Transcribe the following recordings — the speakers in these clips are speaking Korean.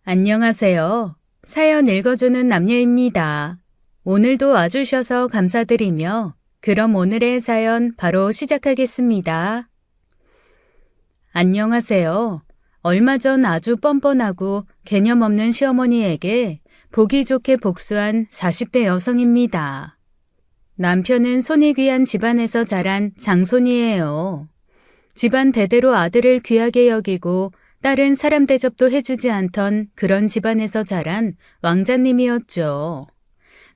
안녕하세요. 사연 읽어주는 남녀입니다. 오늘도 와주셔서 감사드리며 그럼 오늘의 사연 바로 시작하겠습니다. 안녕하세요. 얼마 전 아주 뻔뻔하고 개념 없는 시어머니에게 보기 좋게 복수한 40대 여성입니다. 남편은 손이 귀한 집안에서 자란 장손이에요. 집안 대대로 아들을 귀하게 여기고 딸은 사람 대접도 해주지 않던 그런 집안에서 자란 왕자님이었죠.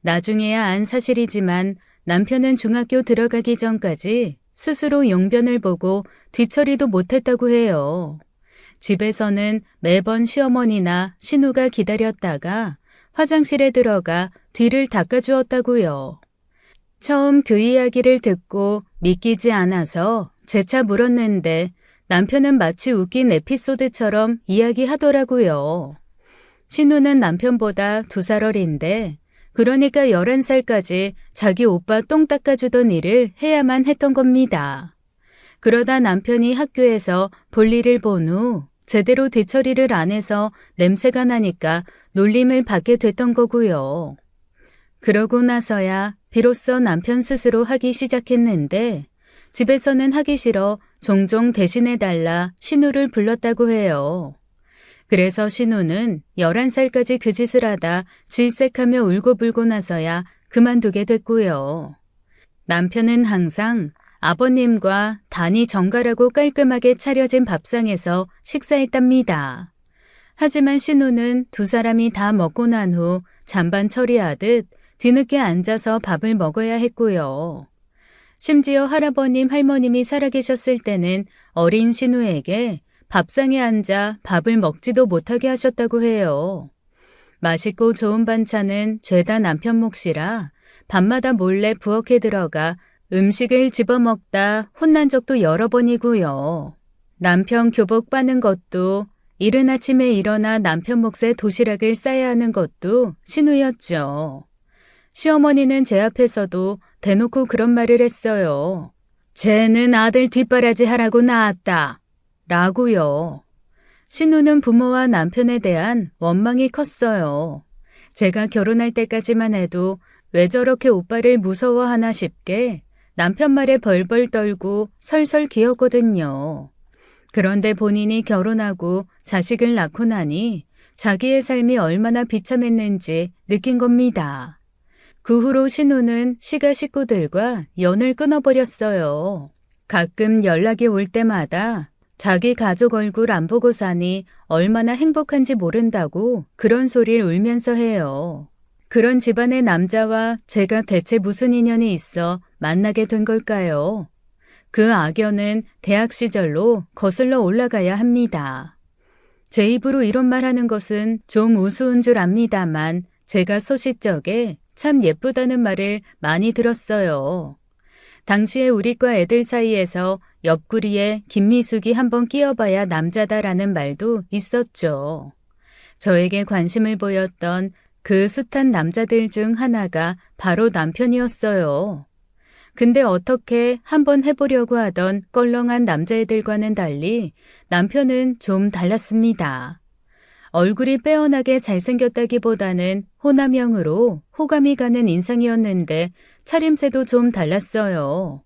나중에야 안 사실이지만 남편은 중학교 들어가기 전까지 스스로 용변을 보고 뒤처리도 못했다고 해요. 집에서는 매번 시어머니나 신우가 기다렸다가 화장실에 들어가 뒤를 닦아주었다고요. 처음 그 이야기를 듣고 믿기지 않아서 재차 물었는데 남편은 마치 웃긴 에피소드처럼 이야기하더라고요. 신우는 남편보다 2살 어린데 그러니까 11살까지 자기 오빠 똥 닦아주던 일을 해야만 했던 겁니다. 그러다 남편이 학교에서 볼일을 본 후 제대로 뒤처리를 안 해서 냄새가 나니까 놀림을 받게 됐던 거고요. 그러고 나서야 비로소 남편 스스로 하기 시작했는데 집에서는 하기 싫어 종종 대신해달라 신우를 불렀다고 해요. 그래서 신우는 11살까지 그 짓을 하다 질색하며 울고불고 나서야 그만두게 됐고요. 남편은 항상 아버님과 단이 정갈하고 깔끔하게 차려진 밥상에서 식사했답니다. 하지만 신우는 2사람이 다 먹고 난 후 잔반 처리하듯 뒤늦게 앉아서 밥을 먹어야 했고요. 심지어 할아버님, 할머님이 살아계셨을 때는 어린 신우에게 밥상에 앉아 밥을 먹지도 못하게 하셨다고 해요. 맛있고 좋은 반찬은 죄다 남편 몫이라 밤마다 몰래 부엌에 들어가 음식을 집어먹다 혼난 적도 여러 번이고요. 남편 교복 빠는 것도 이른 아침에 일어나 남편 몫에 도시락을 싸야 하는 것도 신우였죠. 시어머니는 제 앞에서도 대놓고 그런 말을 했어요. 쟤는 아들 뒷바라지 하라고 낳았다. 라고요. 신우는 부모와 남편에 대한 원망이 컸어요. 제가 결혼할 때까지만 해도 왜 저렇게 오빠를 무서워하나 싶게 남편 말에 벌벌 떨고 설설 기었거든요. 그런데 본인이 결혼하고 자식을 낳고 나니 자기의 삶이 얼마나 비참했는지 느낀 겁니다. 그 후로 신우는 시가 식구들과 연을 끊어버렸어요. 가끔 연락이 올 때마다 자기 가족 얼굴 안 보고 사니 얼마나 행복한지 모른다고 그런 소리를 울면서 해요. 그런 집안의 남자와 제가 대체 무슨 인연이 있어 만나게 된 걸까요? 그 악연은 대학 시절로 거슬러 올라가야 합니다. 제 입으로 이런 말 하는 것은 좀 우스운 줄 압니다만 제가 소시적에 참 예쁘다는 말을 많이 들었어요. 당시에 우리과 애들 사이에서 옆구리에 김미숙이 한번 끼어봐야 남자다라는 말도 있었죠. 저에게 관심을 보였던 그 숱한 남자들 중 하나가 바로 남편이었어요. 근데 어떻게 한번 해보려고 하던 껄렁한 남자애들과는 달리 남편은 좀 달랐습니다. 얼굴이 빼어나게 잘생겼다기보다는 호남형으로 호감이 가는 인상이었는데 차림새도 좀 달랐어요.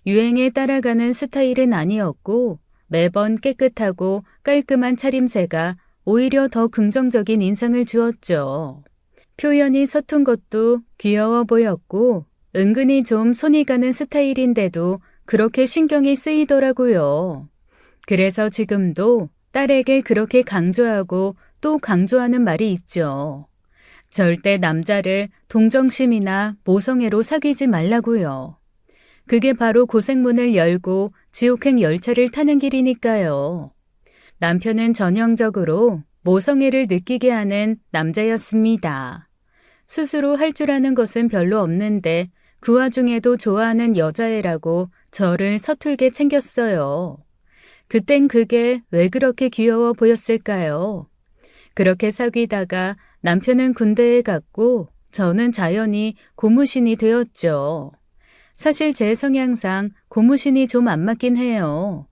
유행에 따라가는 스타일은 아니었고 매번 깨끗하고 깔끔한 차림새가 오히려 더 긍정적인 인상을 주었죠. 표현이 서툰 것도 귀여워 보였고 은근히 좀 손이 가는 스타일인데도 그렇게 신경이 쓰이더라고요. 그래서 지금도 딸에게 그렇게 강조하고 또 강조하는 말이 있죠. 절대 남자를 동정심이나 모성애로 사귀지 말라고요. 그게 바로 고생문을 열고 지옥행 열차를 타는 길이니까요. 남편은 전형적으로 모성애를 느끼게 하는 남자였습니다. 스스로 할 줄 아는 것은 별로 없는데 그 와중에도 좋아하는 여자애라고 저를 서툴게 챙겼어요. 그땐 그게 왜 그렇게 귀여워 보였을까요? 그렇게 사귀다가 남편은 군대에 갔고 저는 자연히 고무신이 되었죠. 사실 제 성향상 고무신이 좀 안 맞긴 해요.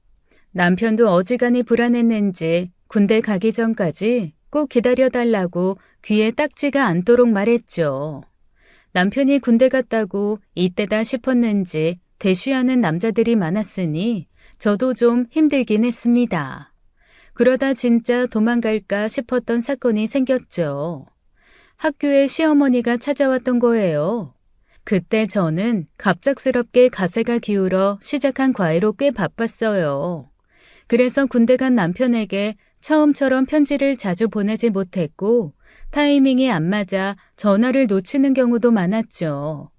남편도 어지간히 불안했는지 군대 가기 전까지 꼭 기다려달라고 귀에 딱지가 않도록 말했죠. 남편이 군대 갔다고 이때다 싶었는지 대쉬하는 남자들이 많았으니 저도 좀 힘들긴 했습니다. 그러다 진짜 도망갈까 싶었던 사건이 생겼죠. 학교에 시어머니가 찾아왔던 거예요. 그때 저는 갑작스럽게 가세가 기울어 시작한 과외로 꽤 바빴어요. 그래서 군대 간 남편에게 처음처럼 편지를 자주 보내지 못했고 타이밍이 안 맞아 전화를 놓치는 경우도 많았죠.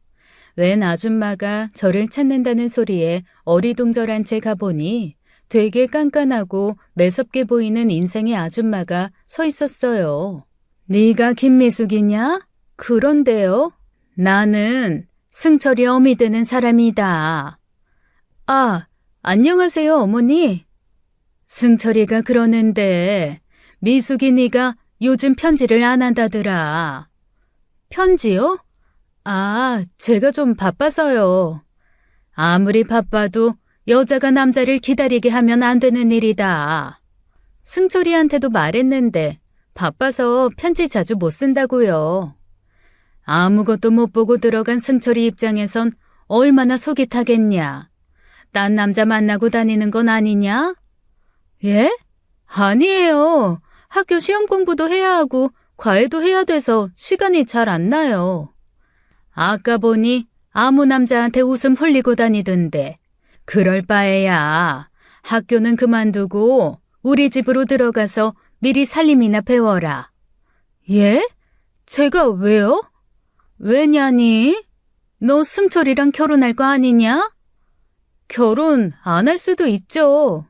웬 아줌마가 저를 찾는다는 소리에 어리둥절한 채 가보니 되게 깐깐하고 매섭게 보이는 인생의 아줌마가 서 있었어요. 네가 김미숙이냐? 그런데요. 나는 승철이 어미 되는 사람이다. 아, 안녕하세요 어머니. 승철이가 그러는데 미숙이 네가 요즘 편지를 안 한다더라. 편지요? 아, 제가 좀 바빠서요. 아무리 바빠도 여자가 남자를 기다리게 하면 안 되는 일이다. 승철이한테도 말했는데 바빠서 편지 자주 못 쓴다고요. 아무것도 못 보고 들어간 승철이 입장에선 얼마나 속이 타겠냐. 딴 남자 만나고 다니는 건 아니냐? 예? 아니에요. 학교 시험 공부도 해야 하고 과외도 해야 돼서 시간이 잘 안 나요. 아까 보니 아무 남자한테 웃음 흘리고 다니던데. 그럴 바에야 학교는 그만두고 우리 집으로 들어가서 미리 살림이나 배워라. 예? 제가 왜요? 왜냐니? 너 승철이랑 결혼할 거 아니냐? 결혼 안 할 수도 있죠.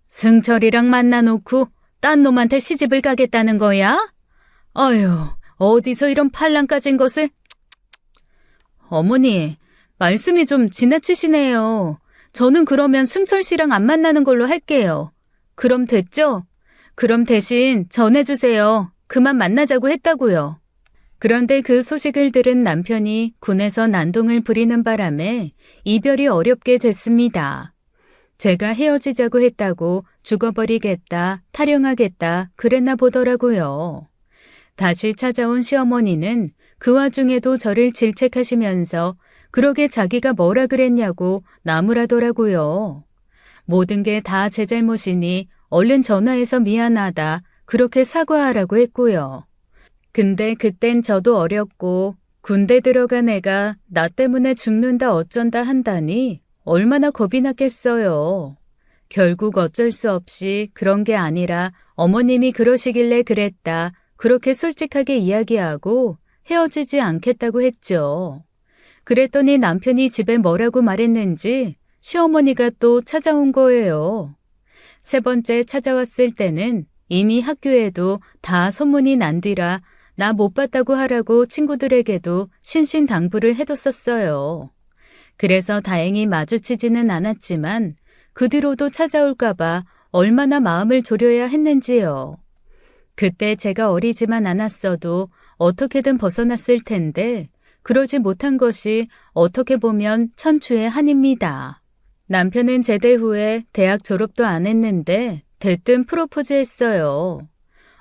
승철이랑 만나놓고 딴 놈한테 시집을 가겠다는 거야? 어휴, 어디서 이런 팔랑 까진 것을... 어머니, 말씀이 좀 지나치시네요. 저는 그러면 승철 씨랑 안 만나는 걸로 할게요. 그럼 됐죠? 그럼 대신 전해주세요. 그만 만나자고 했다고요. 그런데 그 소식을 들은 남편이 군에서 난동을 부리는 바람에 이별이 어렵게 됐습니다. 제가 헤어지자고 했다고 죽어버리겠다, 타령하겠다 그랬나 보더라고요. 다시 찾아온 시어머니는 그 와중에도 저를 질책하시면서 그러게 자기가 뭐라 그랬냐고 나무라더라고요. 모든 게 다 제 잘못이니 얼른 전화해서 미안하다 그렇게 사과하라고 했고요. 근데 그땐 저도 어렸고 군대 들어간 애가 나 때문에 죽는다 어쩐다 한다니 얼마나 겁이 났겠어요. 결국 어쩔 수 없이 그런 게 아니라 어머님이 그러시길래 그랬다 그렇게 솔직하게 이야기하고 헤어지지 않겠다고 했죠. 그랬더니 남편이 집에 뭐라고 말했는지 시어머니가 또 찾아온 거예요. 세 번째 찾아왔을 때는 이미 학교에도 다 소문이 난 뒤라 나 못 봤다고 하라고 친구들에게도 신신당부를 해뒀었어요. 그래서 다행히 마주치지는 않았지만 그 뒤로도 찾아올까봐 얼마나 마음을 졸여야 했는지요. 그때 제가 어리지만 않았어도 어떻게든 벗어났을 텐데 그러지 못한 것이 어떻게 보면 천추의 한입니다. 남편은 제대 후에 대학 졸업도 안 했는데 대뜸 프로포즈했어요.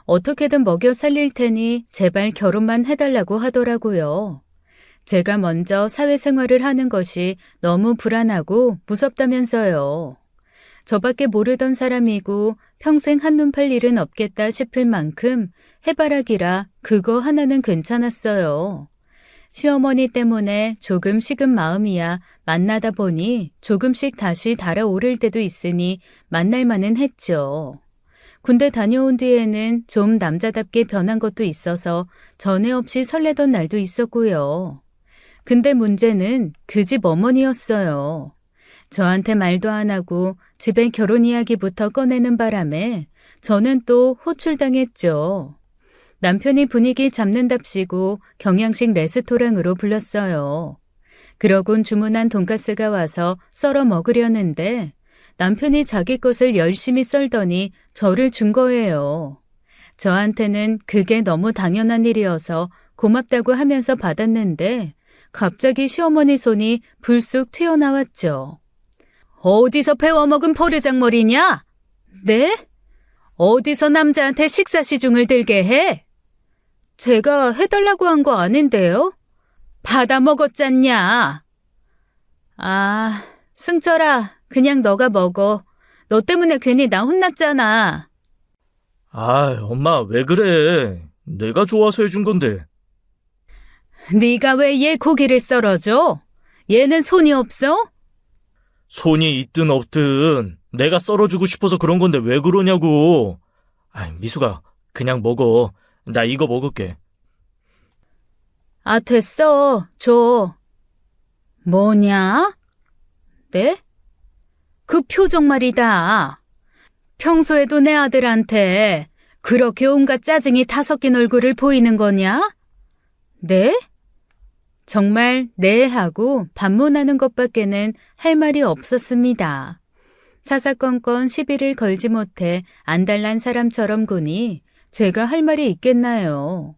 어떻게든 먹여 살릴 테니 제발 결혼만 해달라고 하더라고요. 제가 먼저 사회생활을 하는 것이 너무 불안하고 무섭다면서요. 저밖에 모르던 사람이고 평생 한눈 팔 일은 없겠다 싶을 만큼 해바라기라 그거 하나는 괜찮았어요. 시어머니 때문에 조금 식은 마음이야 만나다 보니 조금씩 다시 달아오를 때도 있으니 만날만은 했죠. 군대 다녀온 뒤에는 좀 남자답게 변한 것도 있어서 전에 없이 설레던 날도 있었고요. 근데 문제는 그 집 어머니였어요. 저한테 말도 안 하고 집에 결혼 이야기부터 꺼내는 바람에 저는 또 호출당했죠. 남편이 분위기 잡는답시고 경양식 레스토랑으로 불렀어요. 그러곤 주문한 돈가스가 와서 썰어 먹으려는데 남편이 자기 것을 열심히 썰더니 저를 준 거예요. 저한테는 그게 너무 당연한 일이어서 고맙다고 하면서 받았는데 갑자기 시어머니 손이 불쑥 튀어나왔죠. 어디서 배워먹은 버르장머리냐? 네? 어디서 남자한테 식사 시중을 들게 해? 제가 해달라고 한 거 아닌데요? 받아 먹었잖냐? 아, 승철아, 그냥 너가 먹어. 너 때문에 괜히 나 혼났잖아. 아, 엄마 왜 그래? 내가 좋아서 해준 건데. 네가 왜 얘 고기를 썰어줘? 얘는 손이 없어? 손이 있든 없든 내가 썰어주고 싶어서 그런 건데 왜 그러냐고. 아이, 미숙아, 그냥 먹어. 나 이거 먹을게. 아, 됐어. 줘. 뭐냐? 네? 그 표정 말이다. 평소에도 내 아들한테 그렇게 온갖 짜증이 다 섞인 얼굴을 보이는 거냐? 네? 정말 네 하고 반문하는 것밖에는 할 말이 없었습니다. 사사건건 시비를 걸지 못해 안달난 사람처럼 구니 제가 할 말이 있겠나요?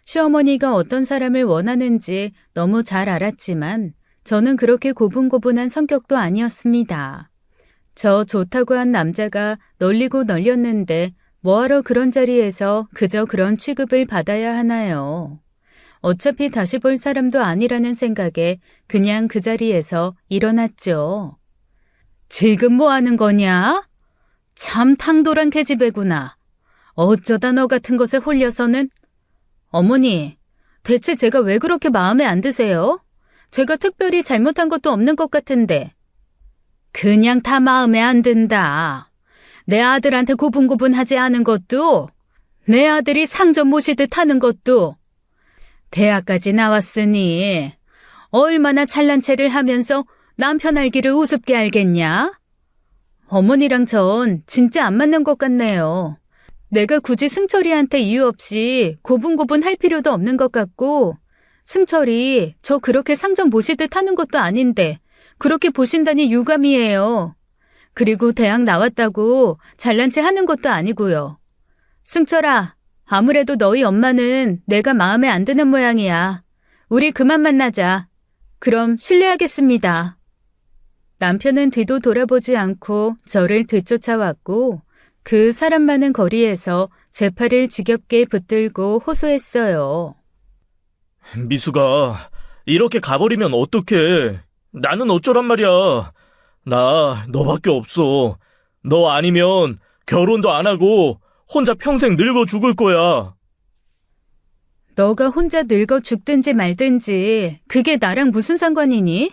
시어머니가 어떤 사람을 원하는지 너무 잘 알았지만 저는 그렇게 고분고분한 성격도 아니었습니다. 저 좋다고 한 남자가 널리고 널렸는데 뭐하러 그런 자리에서 그저 그런 취급을 받아야 하나요? 어차피 다시 볼 사람도 아니라는 생각에 그냥 그 자리에서 일어났죠. 지금 뭐 하는 거냐? 참 탕돌한 계집애구나. 어쩌다 너 같은 것에 홀려서는. 어머니, 대체 제가 왜 그렇게 마음에 안 드세요? 제가 특별히 잘못한 것도 없는 것 같은데. 그냥 다 마음에 안 든다. 내 아들한테 고분고분하지 않은 것도, 내 아들이 상점 모시듯 하는 것도, 대학까지 나왔으니 얼마나 잘난 체를 하면서 남편 알기를 우습게 알겠냐? 어머니랑 전 진짜 안 맞는 것 같네요. 내가 굳이 승철이한테 이유 없이 고분고분 할 필요도 없는 것 같고, 승철이 저 그렇게 상점 모시듯 하는 것도 아닌데 그렇게 보신다니 유감이에요. 그리고 대학 나왔다고 잘난 체 하는 것도 아니고요. 승철아, 아무래도 너희 엄마는 내가 마음에 안 드는 모양이야. 우리 그만 만나자. 그럼 실례하겠습니다. 남편은 뒤도 돌아보지 않고 저를 뒤쫓아왔고 그 사람 많은 거리에서 제 팔을 지겹게 붙들고 호소했어요. 미숙아, 이렇게 가버리면 어떡해. 나는 어쩌란 말이야. 나 너밖에 없어. 너 아니면 결혼도 안 하고 혼자 평생 늙어 죽을 거야. 너가 혼자 늙어 죽든지 말든지 그게 나랑 무슨 상관이니?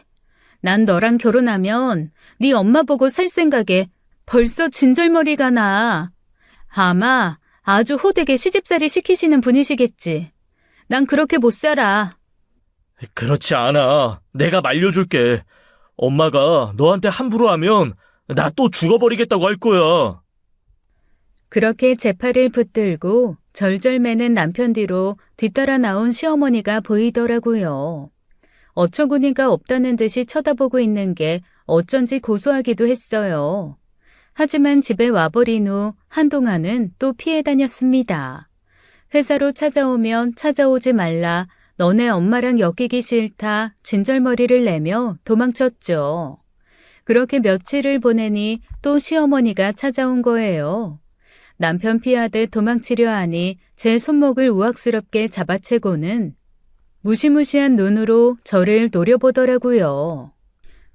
난 너랑 결혼하면 네 엄마 보고 살 생각에 벌써 진절머리가 나. 아마 아주 호되게 시집살이 시키시는 분이시겠지. 난 그렇게 못 살아. 그렇지 않아. 내가 말려줄게. 엄마가 너한테 함부로 하면 나 또 죽어버리겠다고 할 거야. 그렇게 제 팔을 붙들고 절절 매는 남편 뒤로 뒤따라 나온 시어머니가 보이더라고요. 어처구니가 없다는 듯이 쳐다보고 있는 게 어쩐지 고소하기도 했어요. 하지만 집에 와버린 후 한동안은 또 피해 다녔습니다. 회사로 찾아오면 찾아오지 말라, 너네 엄마랑 엮이기 싫다, 진절머리를 내며 도망쳤죠. 그렇게 며칠을 보내니 또 시어머니가 찾아온 거예요. 남편 피하듯 도망치려 하니 제 손목을 우악스럽게 잡아채고는 무시무시한 눈으로 저를 노려보더라고요.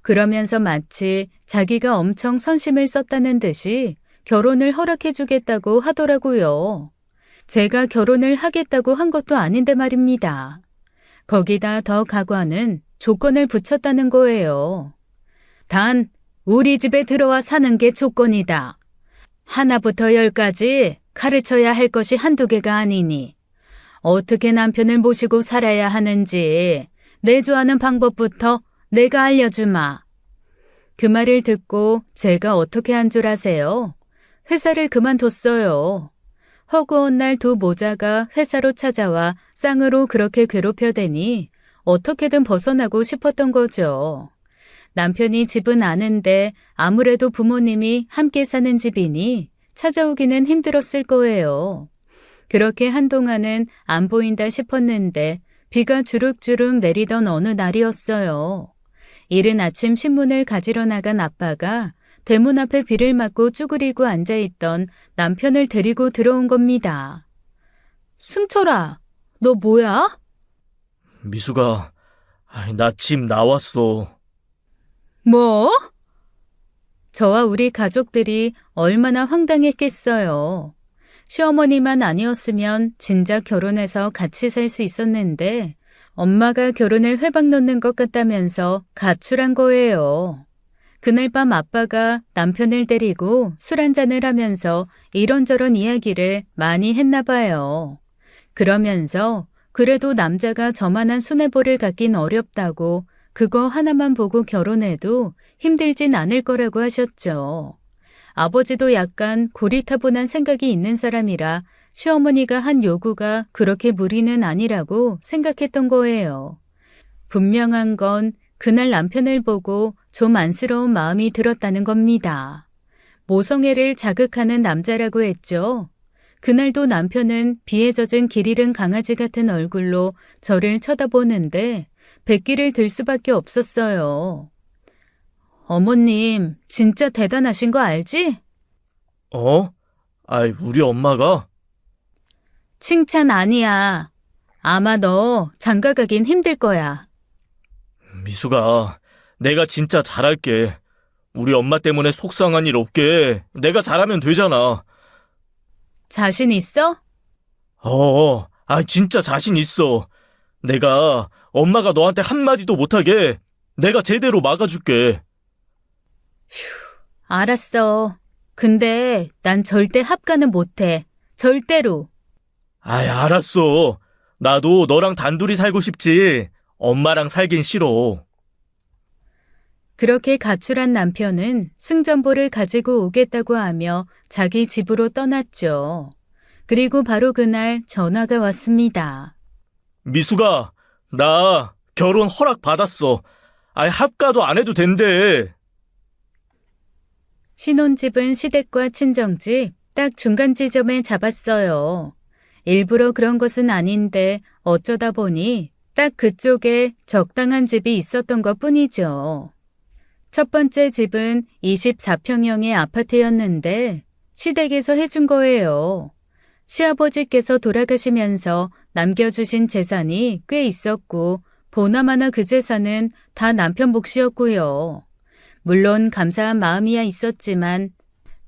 그러면서 마치 자기가 엄청 선심을 썼다는 듯이 결혼을 허락해주겠다고 하더라고요. 제가 결혼을 하겠다고 한 것도 아닌데 말입니다. 거기다 더 가관은 조건을 붙였다는 거예요. 단 우리 집에 들어와 사는 게 조건이다. 하나부터 열까지 가르쳐야 할 것이 한두 개가 아니니 어떻게 남편을 모시고 살아야 하는지 내조하는 방법부터 내가 알려주마. 그 말을 듣고 제가 어떻게 한 줄 아세요? 회사를 그만뒀어요. 허구한 날 두 모자가 회사로 찾아와 쌍으로 그렇게 괴롭혀대니 어떻게든 벗어나고 싶었던 거죠. 남편이 집은 아는데 아무래도 부모님이 함께 사는 집이니 찾아오기는 힘들었을 거예요. 그렇게 한동안은 안 보인다 싶었는데 비가 주룩주룩 내리던 어느 날이었어요. 이른 아침 신문을 가지러 나간 아빠가 대문 앞에 비를 맞고 쭈그리고 앉아있던 남편을 데리고 들어온 겁니다. 승철아, 너 뭐야? 미수가, 나 집 나왔어. 뭐? 저와 우리 가족들이 얼마나 황당했겠어요. 시어머니만 아니었으면 진작 결혼해서 같이 살 수 있었는데 엄마가 결혼을 회방 놓는 것 같다면서 가출한 거예요. 그날 밤 아빠가 남편을 데리고 술 한잔을 하면서 이런저런 이야기를 많이 했나 봐요. 그러면서 그래도 남자가 저만한 수뇌보를 갖긴 어렵다고 그거 하나만 보고 결혼해도 힘들진 않을 거라고 하셨죠. 아버지도 약간 고리타분한 생각이 있는 사람이라 시어머니가 한 요구가 그렇게 무리는 아니라고 생각했던 거예요. 분명한 건 그날 남편을 보고 좀 안쓰러운 마음이 들었다는 겁니다. 모성애를 자극하는 남자라고 했죠. 그날도 남편은 비에 젖은 길 잃은 강아지 같은 얼굴로 저를 쳐다보는데 백기를 들 수밖에 없었어요. 어머님, 진짜 대단하신 거 알지? 어? 우리 엄마가? 칭찬 아니야. 아마 너 장가 가긴 힘들 거야. 미수가, 내가 진짜 잘할게. 우리 엄마 때문에 속상한 일 없게 내가 잘하면 되잖아. 자신 있어? 진짜 자신 있어. 내가 엄마가 너한테 한마디도 못하게 내가 제대로 막아줄게. 알았어. 근데 난 절대 합가는 못해. 절대로. 알았어. 나도 너랑 단둘이 살고 싶지. 엄마랑 살긴 싫어. 그렇게 가출한 남편은 승전보를 가지고 오겠다고 하며 자기 집으로 떠났죠. 그리고 바로 그날 전화가 왔습니다. 미수가, 나 결혼 허락 받았어. 합가도 안 해도 된대. 신혼집은 시댁과 친정집 딱 중간 지점에 잡았어요. 일부러 그런 것은 아닌데 어쩌다 보니 딱 그쪽에 적당한 집이 있었던 것 뿐이죠. 첫 번째 집은 24평형의 아파트였는데 시댁에서 해준 거예요. 시아버지께서 돌아가시면서 남겨주신 재산이 꽤 있었고 보나마나 그 재산은 다 남편 몫이었고요. 물론 감사한 마음이야 있었지만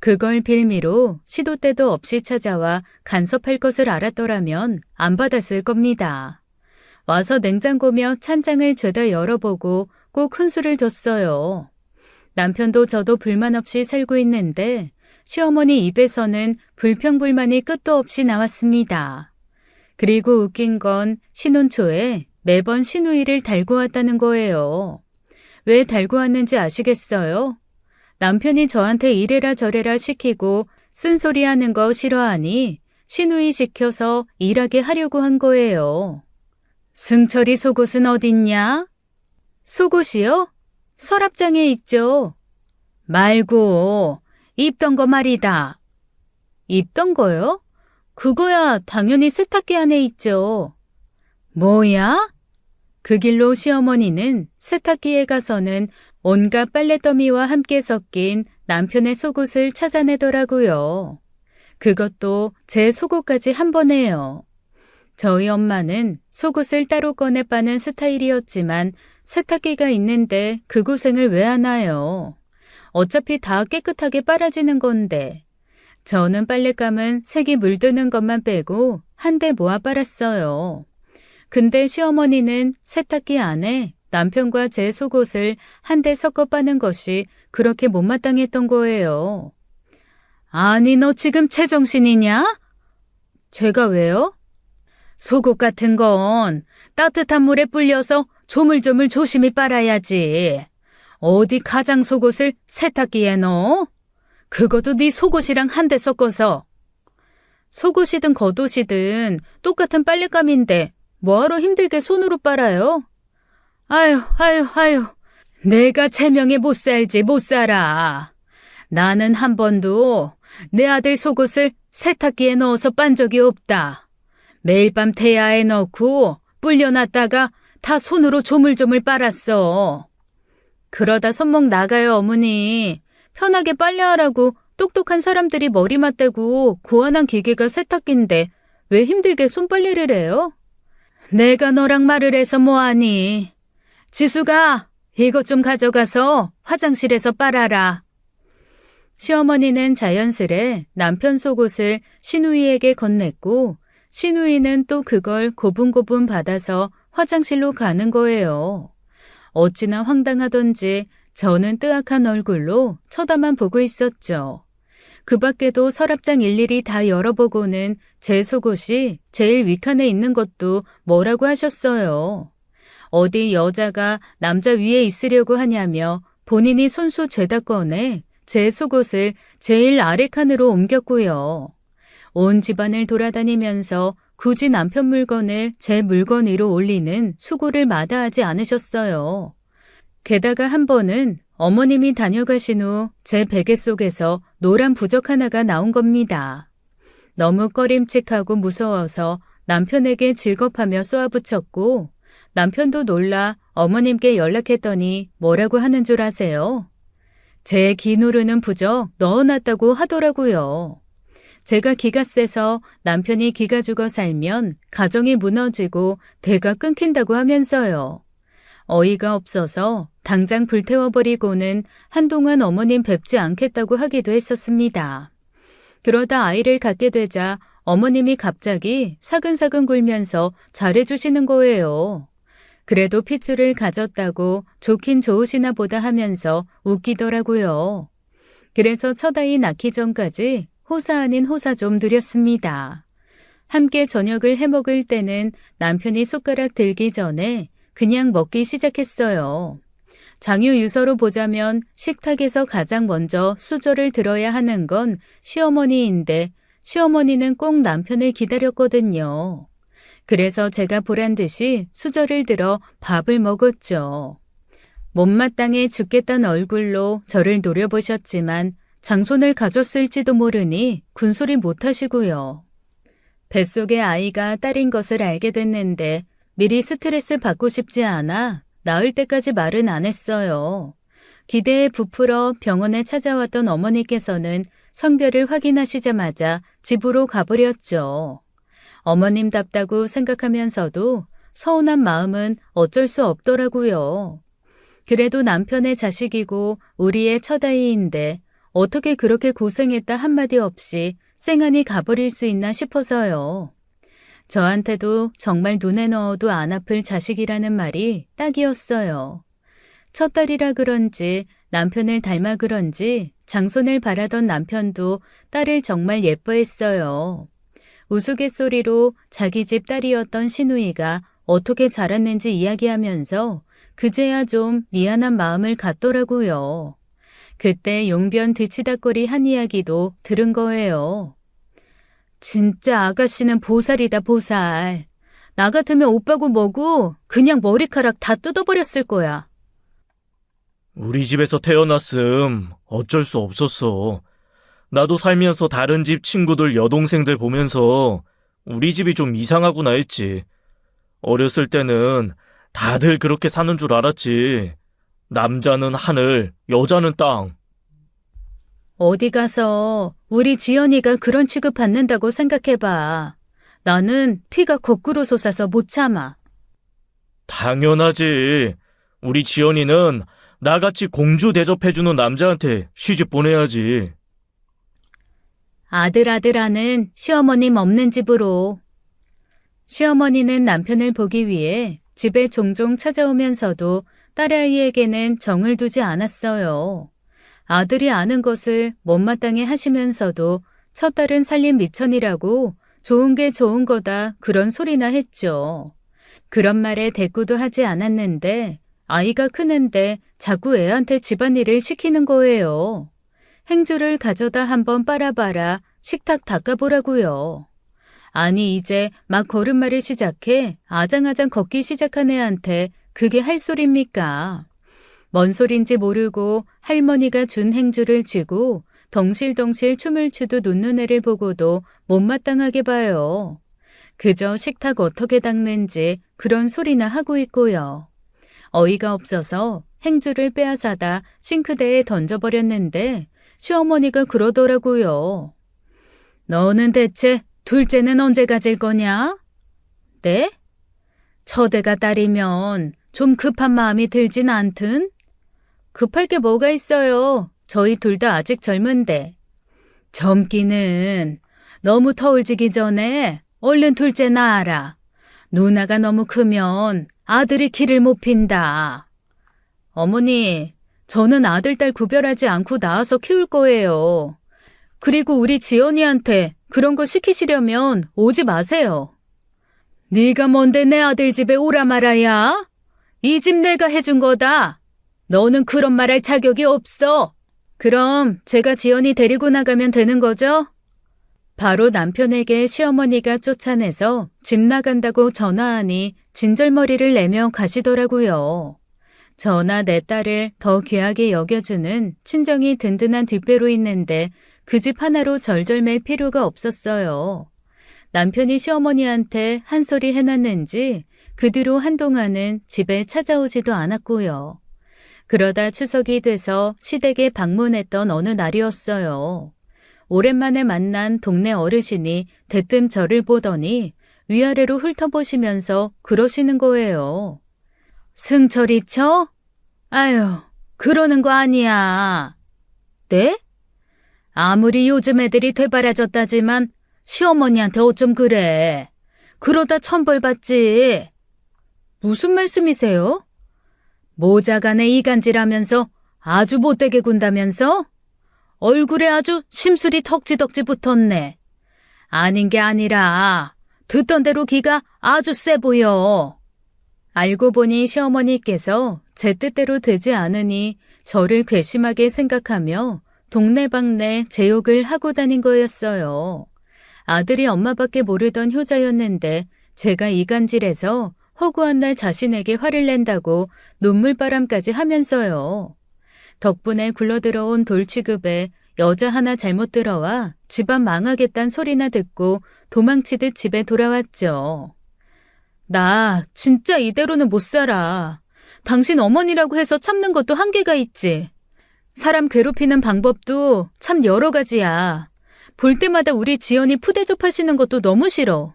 그걸 빌미로 시도 때도 없이 찾아와 간섭할 것을 알았더라면 안 받았을 겁니다. 와서 냉장고며 찬장을 죄다 열어보고 꼭 훈수를 뒀어요. 남편도 저도 불만 없이 살고 있는데 시어머니 입에서는 불평불만이 끝도 없이 나왔습니다. 그리고 웃긴 건 신혼 초에 매번 시누이를 달고 왔다는 거예요. 왜 달고 왔는지 아시겠어요? 남편이 저한테 이래라 저래라 시키고 쓴소리하는 거 싫어하니 시누이 시켜서 일하게 하려고 한 거예요. 승철이 속옷은 어딨냐? 속옷이요? 서랍장에 있죠. 말고 입던 거 말이다. 입던 거요? 그거야 당연히 세탁기 안에 있죠. 뭐야? 그 길로 시어머니는 세탁기에 가서는 온갖 빨래더미와 함께 섞인 남편의 속옷을 찾아내더라고요. 그것도 제 속옷까지 한 번에요. 저희 엄마는 속옷을 따로 꺼내 빠는 스타일이었지만 세탁기가 있는데 그 고생을 왜 하나요? 어차피 다 깨끗하게 빨아지는 건데. 저는 빨랫감은 색이 물드는 것만 빼고 한 대 모아 빨았어요. 근데 시어머니는 세탁기 안에 남편과 제 속옷을 한 대 섞어 빠는 것이 그렇게 못마땅했던 거예요. 아니, 너 지금 제정신이냐? 제가 왜요? 속옷 같은 건 따뜻한 물에 불려서 조물조물 조심히 빨아야지. 어디 가장 속옷을 세탁기에 넣어? 그것도 네 속옷이랑 한 대 섞어서. 속옷이든 겉옷이든 똑같은 빨랫감인데 뭐하러 힘들게 손으로 빨아요? 아유. 내가 제명에 못 살지 못 살아. 나는 한 번도 내 아들 속옷을 세탁기에 넣어서 빤 적이 없다. 매일 밤 태야에 넣고 불려놨다가 다 손으로 조물조물 빨았어. 그러다 손목 나가요, 어머니. 편하게 빨래하라고 똑똑한 사람들이 머리 맞대고 고안한 기계가 세탁기인데 왜 힘들게 손빨래를 해요? 내가 너랑 말을 해서 뭐하니? 지수가 이것 좀 가져가서 화장실에서 빨아라. 시어머니는 자연스레 남편 속옷을 시누이에게 건넸고 시누이는 또 그걸 고분고분 받아서 화장실로 가는 거예요. 어찌나 황당하던지 저는 뜨악한 얼굴로 쳐다만 보고 있었죠. 그 밖에도 서랍장 일일이 다 열어보고는 제 속옷이 제일 윗칸에 있는 것도 뭐라고 하셨어요. 어디 여자가 남자 위에 있으려고 하냐며 본인이 손수 죄다 꺼내 제 속옷을 제일 아래 칸으로 옮겼고요. 온 집안을 돌아다니면서 굳이 남편 물건을 제 물건 위로 올리는 수고를 마다하지 않으셨어요. 게다가 한 번은 어머님이 다녀가신 후 제 베개 속에서 노란 부적 하나가 나온 겁니다. 너무 꺼림칙하고 무서워서 남편에게 질겁하며 쏘아붙였고 남편도 놀라 어머님께 연락했더니 뭐라고 하는 줄 아세요? 제 기 누르는 부적 넣어놨다고 하더라고요. 제가 기가 세서 남편이 기가 죽어 살면 가정이 무너지고 대가 끊긴다고 하면서요. 어이가 없어서 당장 불태워버리고는 한동안 어머님 뵙지 않겠다고 하기도 했었습니다. 그러다 아이를 갖게 되자 어머님이 갑자기 사근사근 굴면서 잘해주시는 거예요. 그래도 핏줄을 가졌다고 좋긴 좋으시나 보다 하면서 웃기더라고요. 그래서 첫 아이 낳기 전까지 호사 아닌 호사 좀 드렸습니다. 함께 저녁을 해먹을 때는 남편이 숟가락 들기 전에 그냥 먹기 시작했어요. 장유 유서로 보자면 식탁에서 가장 먼저 수저를 들어야 하는 건 시어머니인데 시어머니는 꼭 남편을 기다렸거든요. 그래서 제가 보란 듯이 수저를 들어 밥을 먹었죠. 못마땅해 죽겠다는 얼굴로 저를 노려보셨지만 장손을 가졌을지도 모르니 군소리 못하시고요. 뱃속에 아이가 딸인 것을 알게 됐는데 미리 스트레스 받고 싶지 않아 나을 때까지 말은 안 했어요. 기대에 부풀어 병원에 찾아왔던 어머니께서는 성별을 확인하시자마자 집으로 가버렸죠. 어머님답다고 생각하면서도 서운한 마음은 어쩔 수 없더라고요. 그래도 남편의 자식이고 우리의 첫아이인데 어떻게 그렇게 고생했다 한마디 없이 쌩안이 가버릴 수 있나 싶어서요. 저한테도 정말 눈에 넣어도 안 아플 자식이라는 말이 딱이었어요. 첫딸이라 그런지 남편을 닮아 그런지 장손을 바라던 남편도 딸을 정말 예뻐했어요. 우스갯소리로 자기 집 딸이었던 시누이가 어떻게 자랐는지 이야기하면서 그제야 좀 미안한 마음을 갖더라고요. 그때 용변 뒤치다꺼리 한 이야기도 들은 거예요. 진짜 아가씨는 보살이다 보살. 나 같으면 오빠고 뭐고 그냥 머리카락 다 뜯어버렸을 거야. 우리 집에서 태어났음 어쩔 수 없었어. 나도 살면서 다른 집 친구들 여동생들 보면서 우리 집이 좀 이상하구나 했지. 어렸을 때는 다들 그렇게 사는 줄 알았지. 남자는 하늘, 여자는 땅. 어디 가서 우리 지연이가 그런 취급 받는다고 생각해봐. 나는 피가 거꾸로 솟아서 못 참아. 당연하지. 우리 지연이는 나같이 공주 대접해주는 남자한테 시집 보내야지. 아들아들하는 시어머님 없는 집으로. 시어머니는 남편을 보기 위해 집에 종종 찾아오면서도 딸아이에게는 정을 두지 않았어요. 아들이 아는 것을 못마땅해 하시면서도 첫딸은 살림 미천이라고 좋은 게 좋은 거다 그런 소리나 했죠. 그런 말에 대꾸도 하지 않았는데 아이가 크는데 자꾸 애한테 집안일을 시키는 거예요. 행주를 가져다 한번 빨아봐라, 식탁 닦아보라고요. 아니 이제 막 걸음마를 시작해 아장아장 걷기 시작한 애한테 그게 할 소리입니까? 뭔 소린지 모르고 할머니가 준 행주를 쥐고 덩실덩실 춤을 추도 웃는 애를 보고도 못마땅하게 봐요. 그저 식탁 어떻게 닦는지 그런 소리나 하고 있고요. 어이가 없어서 행주를 빼앗아다 싱크대에 던져버렸는데 시어머니가 그러더라고요. 너는 대체 둘째는 언제 가질 거냐? 네? 처대가 딸이면 좀 급한 마음이 들진 않든? 급할 게 뭐가 있어요. 저희 둘 다 아직 젊은데. 젊기는 너무 터울지기 전에 얼른 둘째 낳아라. 누나가 너무 크면 아들이 키를 못 핀다. 어머니, 저는 아들, 딸 구별하지 않고 낳아서 키울 거예요. 그리고 우리 지연이한테 그런 거 시키시려면 오지 마세요. 네가 뭔데 내 아들 집에 오라 말아야? 이 집 내가 해준 거다. 너는 그런 말 할 자격이 없어. 그럼 제가 지연이 데리고 나가면 되는 거죠? 바로 남편에게 시어머니가 쫓아내서 집 나간다고 전화하니 진절머리를 내며 가시더라고요. 저나 내 딸을 더 귀하게 여겨주는 친정이 든든한 뒷배로 있는데 그 집 하나로 절절맬 필요가 없었어요. 남편이 시어머니한테 한 소리 해놨는지 그 뒤로 한동안은 집에 찾아오지도 않았고요. 그러다 추석이 돼서 시댁에 방문했던 어느 날이었어요. 오랜만에 만난 동네 어르신이 대뜸 저를 보더니 위아래로 훑어보시면서 그러시는 거예요. 승철이 쳐? 아유, 그러는 거 아니야. 네? 아무리 요즘 애들이 되바라졌다지만 시어머니한테 어쩜 그래. 그러다 천벌 받지. 무슨 말씀이세요? 모자간에 이간질하면서 아주 못되게 군다면서? 얼굴에 아주 심술이 덕지덕지 붙었네. 아닌 게 아니라 듣던 대로 기가 아주 세 보여. 알고 보니 시어머니께서 제 뜻대로 되지 않으니 저를 괘씸하게 생각하며 동네방네 제 욕을 하고 다닌 거였어요. 아들이 엄마밖에 모르던 효자였는데 제가 이간질해서 허구한 날 자신에게 화를 낸다고 눈물바람까지 하면서요. 덕분에 굴러들어온 돌취급에 여자 하나 잘못 들어와 집안 망하겠단 소리나 듣고 도망치듯 집에 돌아왔죠. 나 진짜 이대로는 못 살아. 당신 어머니라고 해서 참는 것도 한계가 있지. 사람 괴롭히는 방법도 참 여러 가지야. 볼 때마다 우리 지연이 푸대접하시는 것도 너무 싫어.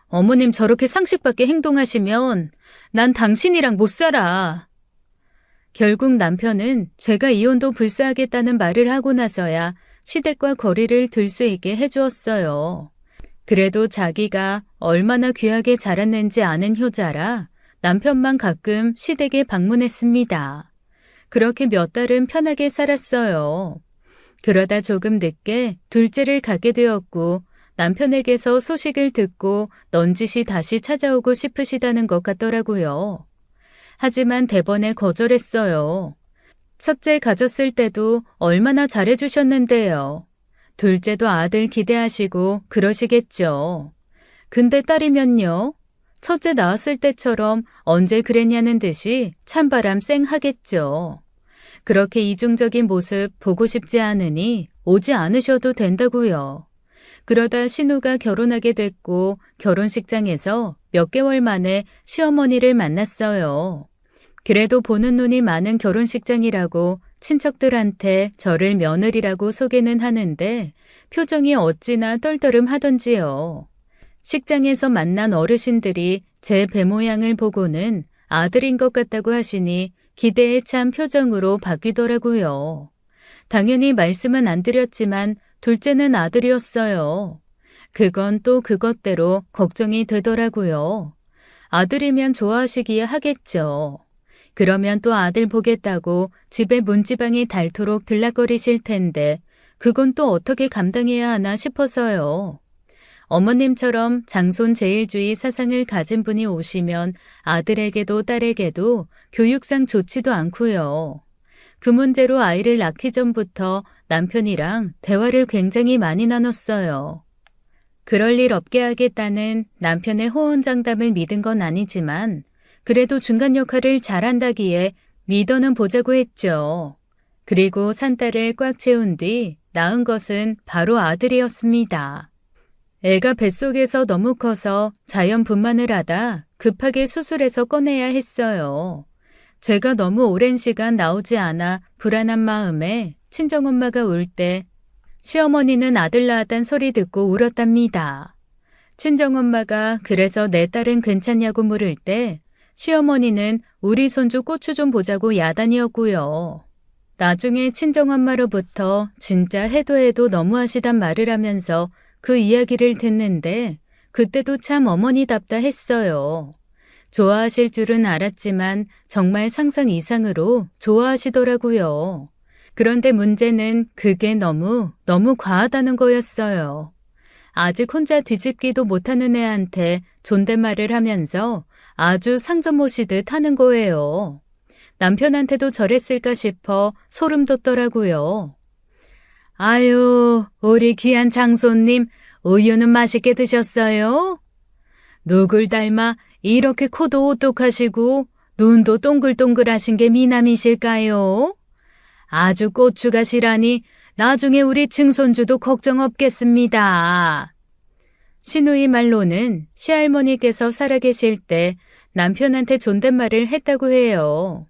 어머님 저렇게 상식 밖에 행동하시면 난 당신이랑 못 살아. 결국 남편은 제가 이혼도 불사하겠다는 말을 하고 나서야 시댁과 거리를 둘 수 있게 해주었어요. 그래도 자기가 얼마나 귀하게 자랐는지 아는 효자라 남편만 가끔 시댁에 방문했습니다. 그렇게 몇 달은 편하게 살았어요. 그러다 조금 늦게 둘째를 갖게 되었고 남편에게서 소식을 듣고 넌지시 다시 찾아오고 싶으시다는 것 같더라고요. 하지만 대번에 거절했어요. 첫째 가졌을 때도 얼마나 잘해주셨는데요. 둘째도 아들 기대하시고 그러시겠죠. 근데 딸이면요. 첫째 낳았을 때처럼 언제 그랬냐는 듯이 찬바람 쌩 하겠죠. 그렇게 이중적인 모습 보고 싶지 않으니 오지 않으셔도 된다고요. 그러다 신우가 결혼하게 됐고 결혼식장에서 몇 개월 만에 시어머니를 만났어요. 그래도 보는 눈이 많은 결혼식장이라고 친척들한테 저를 며느리라고 소개는 하는데 표정이 어찌나 떨떠름하던지요. 식장에서 만난 어르신들이 제 배 모양을 보고는 아들인 것 같다고 하시니 기대에 찬 표정으로 바뀌더라고요. 당연히 말씀은 안 드렸지만 둘째는 아들이었어요. 그건 또 그것대로 걱정이 되더라고요. 아들이면 좋아하시기에 하겠죠. 그러면 또 아들 보겠다고 집에 문지방이 닳도록 들락거리실 텐데 그건 또 어떻게 감당해야 하나 싶어서요. 어머님처럼 장손 제일주의 사상을 가진 분이 오시면 아들에게도 딸에게도 교육상 좋지도 않고요. 그 문제로 아이를 낳기 전부터 남편이랑 대화를 굉장히 많이 나눴어요. 그럴 일 없게 하겠다는 남편의 호언장담을 믿은 건 아니지만 그래도 중간 역할을 잘한다기에 믿어는 보자고 했죠. 그리고 산딸을 꽉 채운 뒤 낳은 것은 바로 아들이었습니다. 애가 뱃속에서 너무 커서 자연 분만을 하다 급하게 수술해서 꺼내야 했어요. 제가 너무 오랜 시간 나오지 않아 불안한 마음에 친정엄마가 울 때 시어머니는 아들 낳았단 소리 듣고 울었답니다. 친정엄마가 그래서 내 딸은 괜찮냐고 물을 때 시어머니는 우리 손주 고추 좀 보자고 야단이었고요. 나중에 친정엄마로부터 진짜 해도 너무하시단 말을 하면서 그 이야기를 듣는데 그때도 참 어머니답다 했어요. 좋아하실 줄은 알았지만 정말 상상 이상으로 좋아하시더라고요. 그런데 문제는 그게 너무 과하다는 거였어요. 아직 혼자 뒤집기도 못하는 애한테 존댓말을 하면서 아주 상점 모시듯 하는 거예요. 남편한테도 저랬을까 싶어 소름 돋더라고요. 아유, 우리 귀한 장손님, 우유는 맛있게 드셨어요? 누굴 닮아 이렇게 코도 오똑하시고 눈도 동글동글하신 게 미남이실까요? 아주 고추가 실하니 나중에 우리 증손주도 걱정 없겠습니다. 시누이 말로는 시할머니께서 살아계실 때 남편한테 존댓말을 했다고 해요.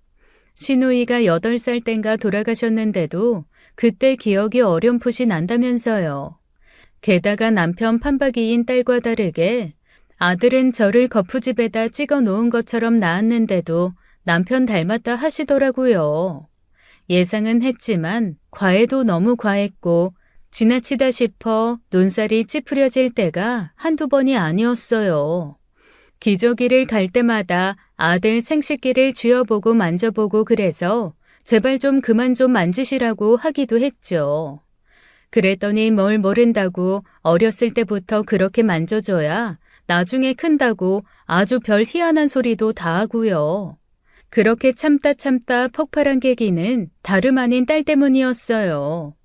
시누이가 8살 땐가 돌아가셨는데도 그때 기억이 어렴풋이 난다면서요. 게다가 남편 판박이인 딸과 다르게 아들은 저를 거푸집에다 찍어 놓은 것처럼 낳았는데도 남편 닮았다 하시더라고요. 예상은 했지만 과해도 너무 과했고 지나치다 싶어 눈살이 찌푸려질 때가 한두 번이 아니었어요. 기저귀를 갈 때마다 아들 생식기를 쥐어보고 만져보고 그래서 제발 좀 그만 좀 만지시라고 하기도 했죠. 그랬더니 뭘 모른다고 어렸을 때부터 그렇게 만져줘야 나중에 큰다고 아주 별 희한한 소리도 다 하고요. 그렇게 참다 폭발한 계기는 다름 아닌 딸 때문이었어요.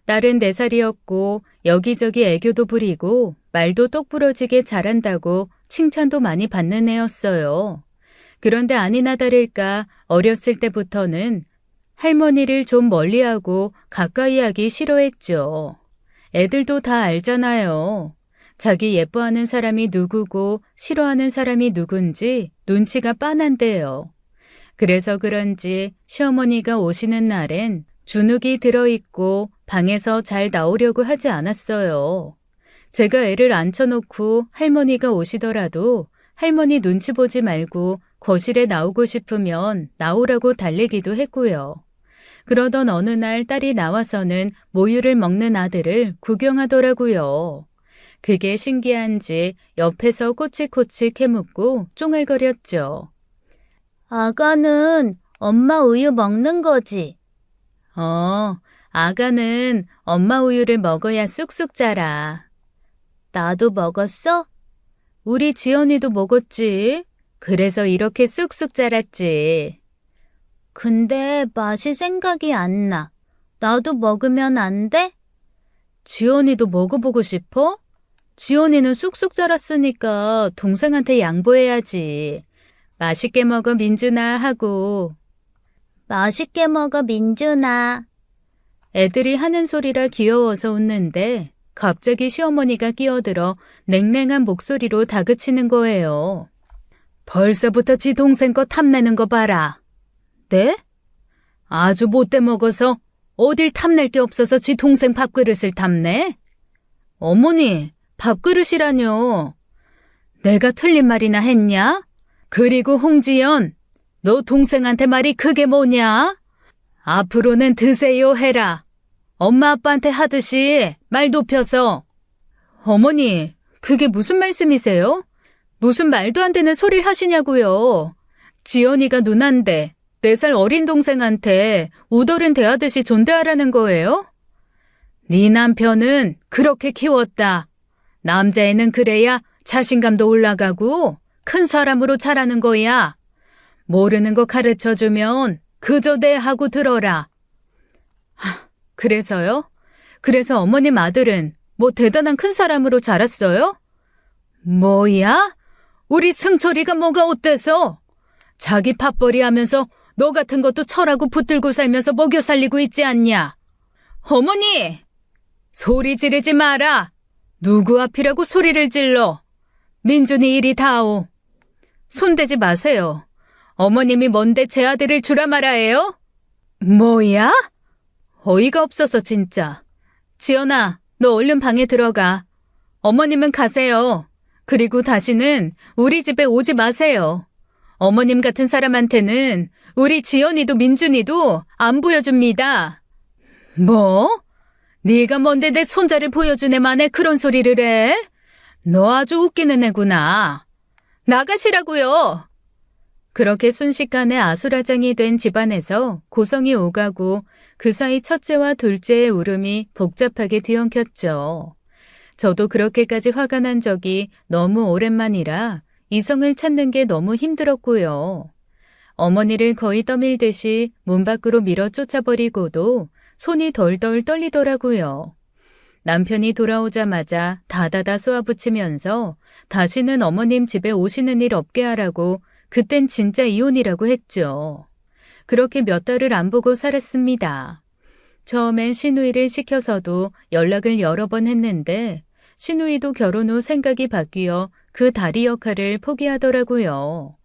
딸은 4살이었고 여기저기 애교도 부리고 말도 똑부러지게 잘한다고 칭찬도 많이 받는 애였어요. 그런데 아니나 다를까 어렸을 때부터는 할머니를 좀 멀리하고 가까이 하기 싫어했죠. 애들도 다 알잖아요. 자기 예뻐하는 사람이 누구고 싫어하는 사람이 누군지 눈치가 빤한데요. 그래서 그런지 시어머니가 오시는 날엔 주눅이 들어있고 방에서 잘 나오려고 하지 않았어요. 제가 애를 앉혀놓고 할머니가 오시더라도 할머니 눈치 보지 말고 거실에 나오고 싶으면 나오라고 달래기도 했고요. 그러던 어느 날 딸이 나와서는 모유를 먹는 아들을 구경하더라고요. 그게 신기한지 옆에서 꼬치꼬치 캐묻고 쫑알거렸죠. 아가는 엄마 우유 먹는 거지? 아가는 엄마 우유를 먹어야 쑥쑥 자라. 나도 먹었어? 우리 지연이도 먹었지. 그래서 이렇게 쑥쑥 자랐지. 근데 맛이 생각이 안 나. 나도 먹으면 안 돼? 지연이도 먹어보고 싶어? 지연이는 쑥쑥 자랐으니까 동생한테 양보해야지. 맛있게 먹어 민준아 하고. 맛있게 먹어 민준아. 애들이 하는 소리라 귀여워서 웃는데 갑자기 시어머니가 끼어들어 냉랭한 목소리로 다그치는 거예요. 벌써부터 지 동생 거 탐내는 거 봐라. 네? 아주 못돼 먹어서 어딜 탐낼 게 없어서 지 동생 밥그릇을 탐내? 어머니, 밥그릇이라뇨. 내가 틀린 말이나 했냐? 그리고 홍지연, 너 동생한테 말이 그게 뭐냐? 앞으로는 드세요 해라. 엄마 아빠한테 하듯이 말 높여서. 어머니, 그게 무슨 말씀이세요? 무슨 말도 안 되는 소리를 하시냐고요. 지연이가 누난데 4살 어린 동생한테 우덜은 대하듯이 존대하라는 거예요? 네 남편은 그렇게 키웠다. 남자애는 그래야 자신감도 올라가고 큰 사람으로 자라는 거야. 모르는 거 가르쳐주면 그저 네 하고 들어라. 그래서요? 그래서 어머님 아들은 뭐 대단한 큰 사람으로 자랐어요? 뭐야? 우리 승철이가 뭐가 어때서? 자기 밥벌이 하면서 너 같은 것도 철하고 붙들고 살면서 먹여 살리고 있지 않냐? 어머니! 소리 지르지 마라! 누구 앞이라고 소리를 질러? 민준이 이리 다오. 손대지 마세요. 어머님이 뭔데 제 아들을 주라 말아해요? 뭐야? 어이가 없어서 진짜. 지연아, 너 얼른 방에 들어가. 어머님은 가세요. 그리고 다시는 우리 집에 오지 마세요. 어머님 같은 사람한테는 우리 지연이도 민준이도 안 보여줍니다. 뭐? 네가 뭔데 내 손자를 보여준 애만에 그런 소리를 해? 너 아주 웃기는 애구나. 나가시라고요. 그렇게 순식간에 아수라장이 된 집안에서 고성이 오가고 그 사이 첫째와 둘째의 울음이 복잡하게 뒤엉켰죠. 저도 그렇게까지 화가 난 적이 너무 오랜만이라 이성을 찾는 게 너무 힘들었고요. 어머니를 거의 떠밀듯이 문 밖으로 밀어 쫓아버리고도 손이 덜덜 떨리더라고요. 남편이 돌아오자마자 다다다 쏘아붙이면서 다시는 어머님 집에 오시는 일 없게 하라고 그땐 진짜 이혼이라고 했죠. 그렇게 몇 달을 안 보고 살았습니다. 처음엔 시누이를 시켜서도 연락을 여러 번 했는데 시누이도 결혼 후 생각이 바뀌어 그 다리 역할을 포기하더라고요.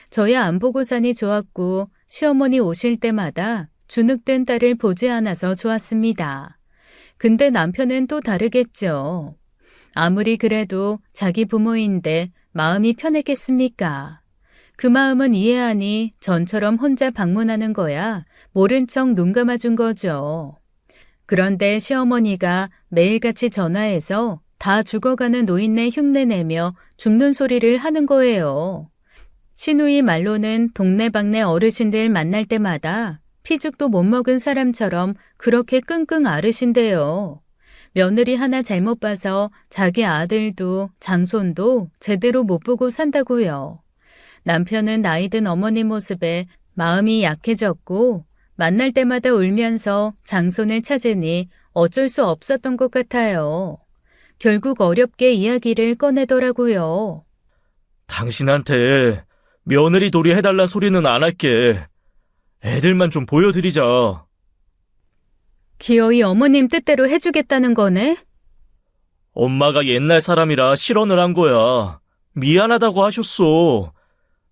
저야 안 보고 사니 좋았고 시어머니 오실 때마다 주눅든 딸을 보지 않아서 좋았습니다. 근데 남편은 또 다르겠죠. 아무리 그래도 자기 부모인데 마음이 편했겠습니까? 그 마음은 이해하니 전처럼 혼자 방문하는 거야 모른 척 눈 감아준 거죠. 그런데 시어머니가 매일같이 전화해서 다 죽어가는 노인네 흉내내며 죽는 소리를 하는 거예요. 시누이 말로는 동네방네 어르신들 만날 때마다 피죽도 못 먹은 사람처럼 그렇게 끙끙 앓으신대요. 며느리 하나 잘못 봐서 자기 아들도 장손도 제대로 못 보고 산다고요. 남편은 나이든 어머니 모습에 마음이 약해졌고 만날 때마다 울면서 장손을 찾으니 어쩔 수 없었던 것 같아요. 결국 어렵게 이야기를 꺼내더라고요. 당신한테 며느리 돌이 해달란 소리는 안 할게. 애들만 좀 보여드리자. 기어이 어머님 뜻대로 해주겠다는 거네? 엄마가 옛날 사람이라 실언을 한 거야. 미안하다고 하셨어.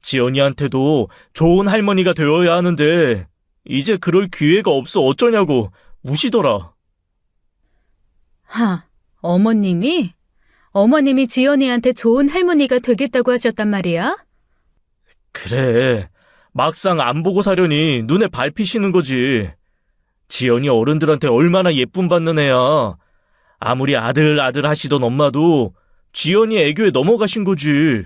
지연이한테도 좋은 할머니가 되어야 하는데 이제 그럴 기회가 없어 어쩌냐고 우시더라. 어머님이? 어머님이 지연이한테 좋은 할머니가 되겠다고 하셨단 말이야? 그래. 막상 안 보고 사려니 눈에 밟히시는 거지. 지연이 어른들한테 얼마나 예쁨 받는 애야. 아무리 아들 하시던 엄마도 지연이 애교에 넘어가신 거지.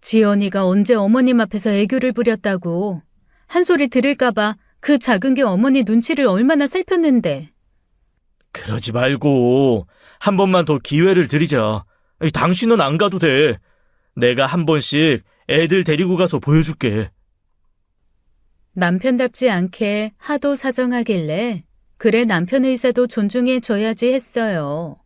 지연이가 언제 어머님 앞에서 애교를 부렸다고. 한 소리 들을까봐 그 작은 게 어머니 눈치를 얼마나 살폈는데. 그러지 말고 한 번만 더 기회를 드리자. 당신은 안 가도 돼. 내가 한 번씩 애들 데리고 가서 보여줄게. 남편답지 않게 하도 사정하길래 그래 남편 의사도 존중해줘야지 했어요.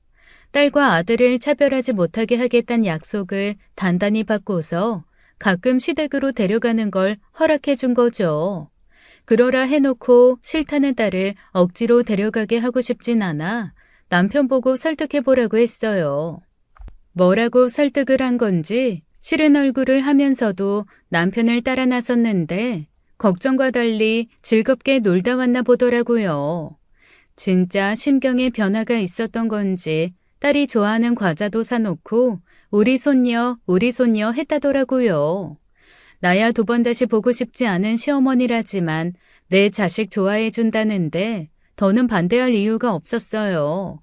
딸과 아들을 차별하지 못하게 하겠다는 약속을 단단히 받고서 가끔 시댁으로 데려가는 걸 허락해 준 거죠. 그러라 해놓고 싫다는 딸을 억지로 데려가게 하고 싶진 않아 남편 보고 설득해보라고 했어요. 뭐라고 설득을 한 건지 싫은 얼굴을 하면서도 남편을 따라 나섰는데 걱정과 달리 즐겁게 놀다 왔나 보더라고요. 진짜 심경에 변화가 있었던 건지 딸이 좋아하는 과자도 사놓고 우리 손녀 했다더라고요. 나야 두 번 다시 보고 싶지 않은 시어머니라지만 내 자식 좋아해 준다는데 더는 반대할 이유가 없었어요.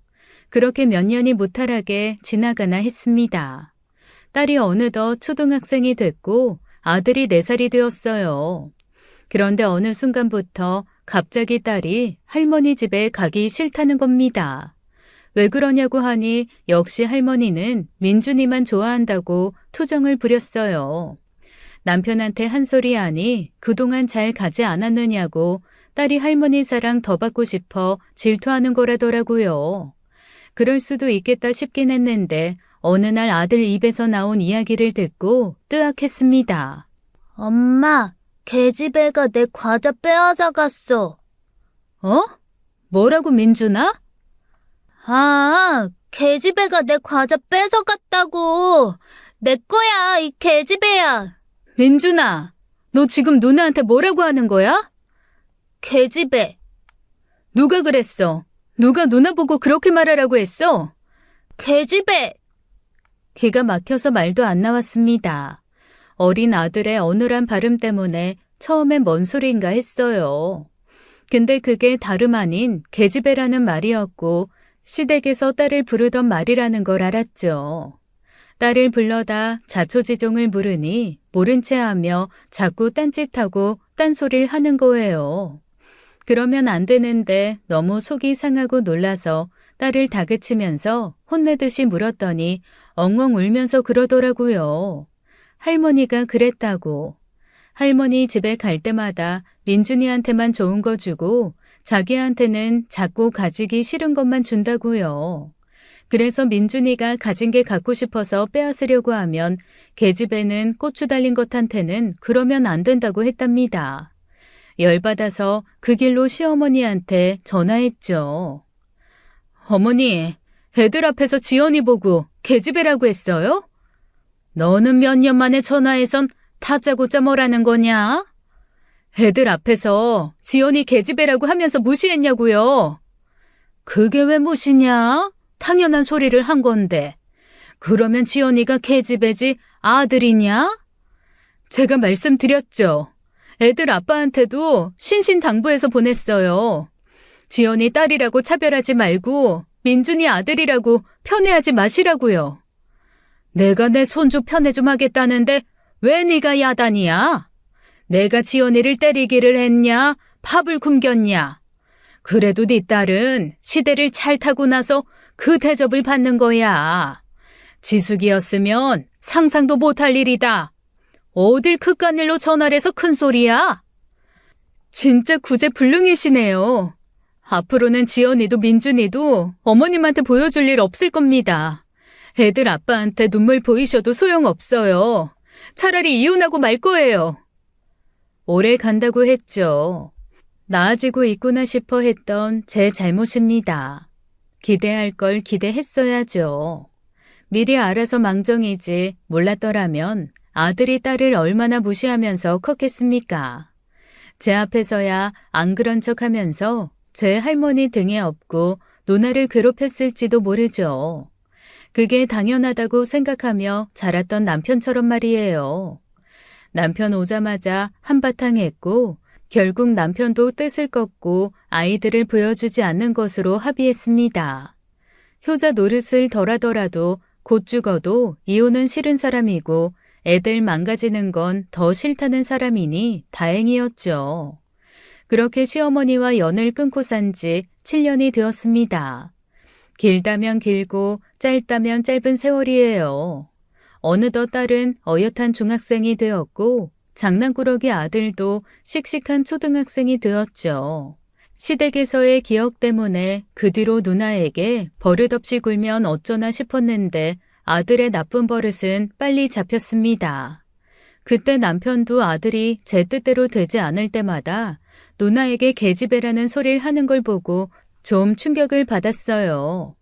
그렇게 몇 년이 무탈하게 지나가나 했습니다. 딸이 어느덧 초등학생이 됐고 아들이 4살이 되었어요. 그런데 어느 순간부터 갑자기 딸이 할머니 집에 가기 싫다는 겁니다. 왜 그러냐고 하니 역시 할머니는 민준이만 좋아한다고 투정을 부렸어요. 남편한테 한 소리 하니 그동안 잘 가지 않았느냐고 딸이 할머니 사랑 더 받고 싶어 질투하는 거라더라고요. 그럴 수도 있겠다 싶긴 했는데 어느 날 아들 입에서 나온 이야기를 듣고 뜨악했습니다. 엄마, 계집애가 내 과자 빼앗아 갔어. 어? 뭐라고 민준아? 계집애가 내 과자 뺏어갔다고. 내 거야, 이 계집애야. 민준아, 너 지금 누나한테 뭐라고 하는 거야? 계집애. 누가 그랬어? 누가 누나 보고 그렇게 말하라고 했어? 계집애. 기가 막혀서 말도 안 나왔습니다. 어린 아들의 어눌한 발음 때문에 처음엔 뭔 소리인가 했어요. 근데 그게 다름 아닌 계집애라는 말이었고 시댁에서 딸을 부르던 말이라는 걸 알았죠. 딸을 불러다 자초지종을 물으니 모른 채 하며 자꾸 딴짓하고 딴소리를 하는 거예요. 그러면 안 되는데 너무 속이 상하고 놀라서 딸을 다그치면서 혼내듯이 물었더니 엉엉 울면서 그러더라고요. 할머니가 그랬다고. 할머니 집에 갈 때마다 민준이한테만 좋은 거 주고 자기한테는 작고 가지기 싫은 것만 준다고요. 그래서 민준이가 가진 게 갖고 싶어서 빼앗으려고 하면 계집애는 고추 달린 것한테는 그러면 안 된다고 했답니다. 열받아서 그 길로 시어머니한테 전화했죠. 어머니, 애들 앞에서 지연이 보고 계집애라고 했어요? 너는 몇 년 만에 전화해선 다짜고짜 뭐라는 거냐? 애들 앞에서 지연이 계집애라고 하면서 무시했냐고요? 그게 왜 무시냐? 당연한 소리를 한 건데. 그러면 지연이가 계집애지 아들이냐? 제가 말씀드렸죠. 애들 아빠한테도 신신당부해서 보냈어요. 지연이 딸이라고 차별하지 말고 민준이 아들이라고 편애하지 마시라고요. 내가 내 손주 편애 좀 하겠다는데 왜 네가 야단이야? 내가 지연이를 때리기를 했냐? 밥을 굶겼냐? 그래도 네 딸은 시대를 잘 타고 나서 그 대접을 받는 거야. 지숙이었으면 상상도 못할 일이다. 어딜 그깟 일로 전화를 해서 큰 소리야? 진짜 구제불능이시네요. 앞으로는 지연이도 민준이도 어머님한테 보여줄 일 없을 겁니다. 애들 아빠한테 눈물 보이셔도 소용없어요. 차라리 이혼하고 말 거예요. 오래 간다고 했죠. 나아지고 있구나 싶어 했던 제 잘못입니다. 기대할 걸 기대했어야죠. 미리 알아서 망정이지 몰랐더라면 아들이 딸을 얼마나 무시하면서 컸겠습니까? 제 앞에서야 안 그런 척하면서 제 할머니 등에 업고 누나를 괴롭혔을지도 모르죠. 그게 당연하다고 생각하며 자랐던 남편처럼 말이에요. 남편 오자마자 한바탕 했고 결국 남편도 뜻을 꺾고 아이들을 보여주지 않는 것으로 합의했습니다. 효자 노릇을 덜하더라도 곧 죽어도 이혼은 싫은 사람이고 애들 망가지는 건 더 싫다는 사람이니 다행이었죠. 그렇게 시어머니와 연을 끊고 산 지 7년이 되었습니다. 길다면 길고 짧다면 짧은 세월이에요. 어느덧 딸은 어엿한 중학생이 되었고 장난꾸러기 아들도 씩씩한 초등학생이 되었죠. 시댁에서의 기억 때문에 그 뒤로 누나에게 버릇없이 굴면 어쩌나 싶었는데 아들의 나쁜 버릇은 빨리 잡혔습니다. 그때 남편도 아들이 제 뜻대로 되지 않을 때마다 누나에게 계집애라는 소리를 하는 걸 보고 좀 충격을 받았어요.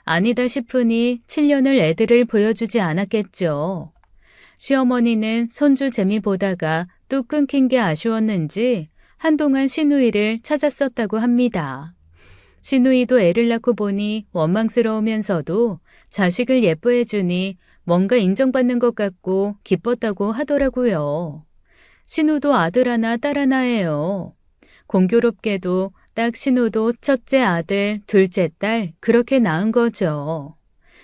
아니다 싶으니 7년을 애들을 보여주지 않았겠죠. 시어머니는 손주 재미 보다가 뚝 끊긴 게 아쉬웠는지 한동안 시누이를 찾았었다고 합니다. 시누이도 애를 낳고 보니 원망스러우면서도 자식을 예뻐해주니 뭔가 인정받는 것 같고 기뻤다고 하더라고요. 신우도 아들 하나 딸 하나예요. 공교롭게도 딱 신우도 첫째 아들, 둘째 딸 그렇게 낳은 거죠.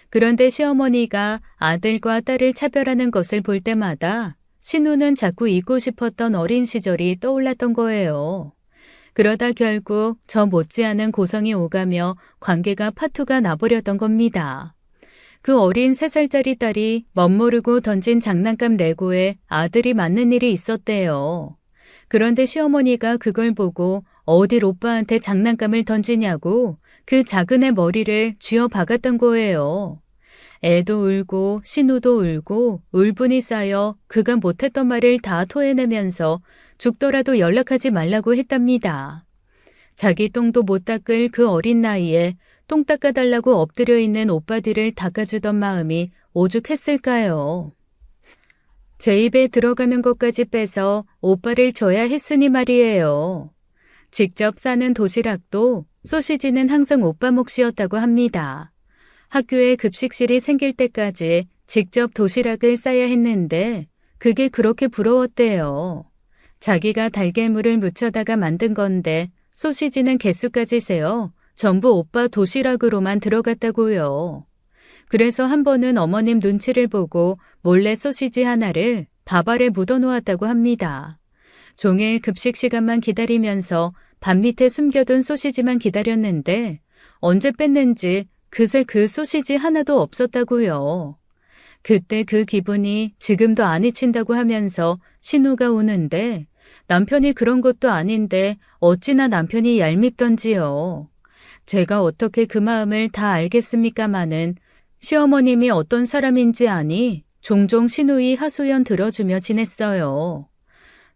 그런데 시어머니가 아들과 딸을 차별하는 것을 볼 때마다 신우는 자꾸 잊고 싶었던 어린 시절이 떠올랐던 거예요. 그러다 결국 저 못지않은 고성이 오가며 관계가 파투가 나버렸던 겁니다. 그 어린 3살짜리 딸이 멋모르고 던진 장난감 레고에 아들이 맞는 일이 있었대요. 그런데 시어머니가 그걸 보고 어딜 오빠한테 장난감을 던지냐고 그 작은 애 머리를 쥐어 박았던 거예요. 애도 울고 신우도 울고 울분이 쌓여 그가 못했던 말을 다 토해내면서 죽더라도 연락하지 말라고 했답니다. 자기 똥도 못 닦을 그 어린 나이에 똥 닦아달라고 엎드려 있는 오빠 뒤를 닦아주던 마음이 오죽했을까요. 제 입에 들어가는 것까지 빼서 오빠를 줘야 했으니 말이에요. 직접 싸는 도시락도 소시지는 항상 오빠 몫이었다고 합니다. 학교에 급식실이 생길 때까지 직접 도시락을 싸야 했는데 그게 그렇게 부러웠대요. 자기가 달걀물을 묻혀다가 만든 건데 소시지는 개수까지 세어 전부 오빠 도시락으로만 들어갔다고요. 그래서 한 번은 어머님 눈치를 보고 몰래 소시지 하나를 밥알에 묻어놓았다고 합니다. 종일 급식 시간만 기다리면서 밥 밑에 숨겨둔 소시지만 기다렸는데 언제 뺐는지 그새 그 소시지 하나도 없었다고요. 그때 그 기분이 지금도 안 잊힌다고 하면서 신우가 우는데 남편이 그런 것도 아닌데 어찌나 남편이 얄밉던지요. 제가 어떻게 그 마음을 다 알겠습니까마는 시어머님이 어떤 사람인지 아니 종종 시누이 하소연 들어주며 지냈어요.